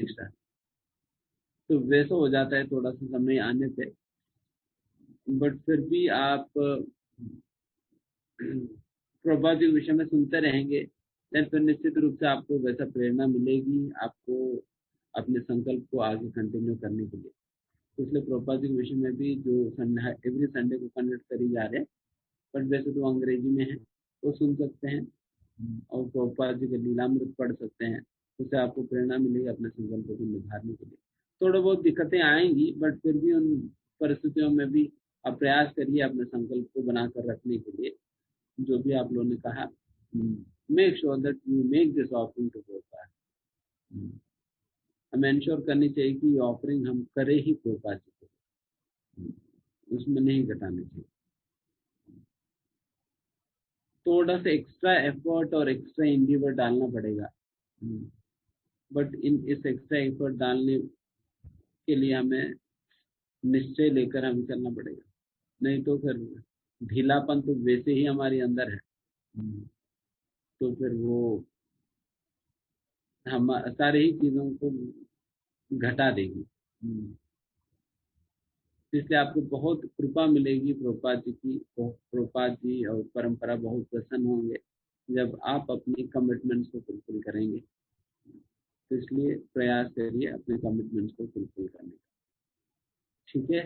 एक्स्ट्रा, तो वैसा हो जाता है थोड़ा सा समय आने पे। बट फिर भी आप प्रभुपाद जी के विषय में सुनते रहेंगे, देन फिर निश्चित रूप से आपको वैसा प्रेरणा मिलेगी आपको अपने संकल्प को आगे कंटिन्यू करने के लिए। इसलिए प्रभुपाद जी के विषय में भी जो एवरी संडे को कंडक्ट करी जा रहे हैं, बट वैसे तो अंग्रेजी में है, वो सुन सकते हैं और प्रभुपाद जी के लीलामृत पढ़ सकते हैं, उससे आपको प्रेरणा मिलेगी अपने संकल्प को निभाने के लिए। थोड़ा बहुत दिक्कतें आएंगी, बट फिर भी उन परिस्थितियों में भी आप प्रयास करिए अपने संकल्प को बनाकर रखने के लिए। जो भी आप लोगों ने कहा, make sure that you make this offering to Prabhupada. हमें इंश्योर करनी चाहिए कि ये ऑफरिंग हम करें ही प्रभुपाद जी को, उसमें नहीं घटाने चाहिए। थोड़ा सा एक्स्ट्रा एफर्ट और एक्स्ट्रा इंडिवर डालना पड़ेगा, बट इस एक्स्ट्रा एफर्ट डालने के लिए हमें निश्चय लेकर हमें चलना पड़ेगा, नहीं तो फिर ढीलापन तो वैसे ही हमारे अंदर है, तो फिर वो हम सारी ही चीजों को घटा देगी। इसलिए आपको बहुत कृपा मिलेगी प्रभुपाद जी की, प्रभुपाद जी और परंपरा बहुत प्रसन्न होंगे जब आप अपनी कमिटमेंट्स को फुलफिल करेंगे। तो इसलिए प्रयास करिए अपने कमिटमेंट्स को फुलफिल करने का, ठीक है।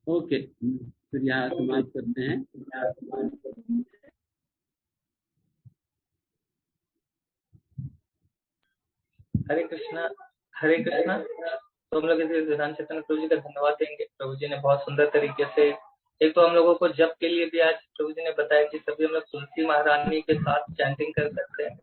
ओके, फिर यहाँ समाप्त करते हैं। हरे कृष्णा। हरे कृष्णा। तो हम लोग इसे ध्यान चेतन प्रभु जी का धन्यवाद देंगे। प्रभु जी ने बहुत सुंदर तरीके से, एक तो हम लोगों को जप के लिए भी आज प्रभु जी ने बताया कि सभी हम लोग तुलसी महारानी के साथ चैंटिंग कर सकते हैं।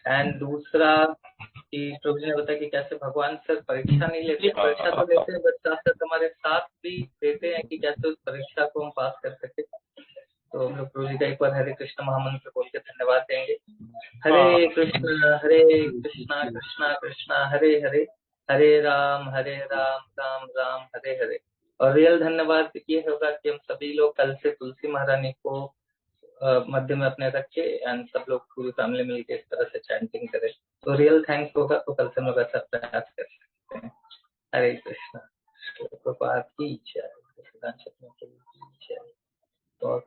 एंड दूसरा कि प्रभु जी ने बताया कि कैसे भगवान सर परीक्षा नहीं लेते, परीक्षा तो लेते हैं बट साथ साथ हमारे साथ भी देते हैं कि कैसे उस परीक्षा को हम पास कर सके। तो हम लोग प्रभु जी का एक बार हरे कृष्ण महामंत्र बोल के धन्यवाद देंगे। हरे कृष्णा कृष्णा कृष्णा हरे हरे, हरे राम राम राम हरे हरे। और रियल धन्यवाद ये होगा कि हम सभी लोग कल से तुलसी महारानी को मध्य में अपने रखे एंड सब लोग पूरी फैमिली मिलकर इस तरह से चैंटिंग करें। तो रियल थैंक्स होगा, तो कल से हम लोग ऐसा प्रयास कर सकते हैं। हरे कृष्णा। प्रभुपाद की जय, तो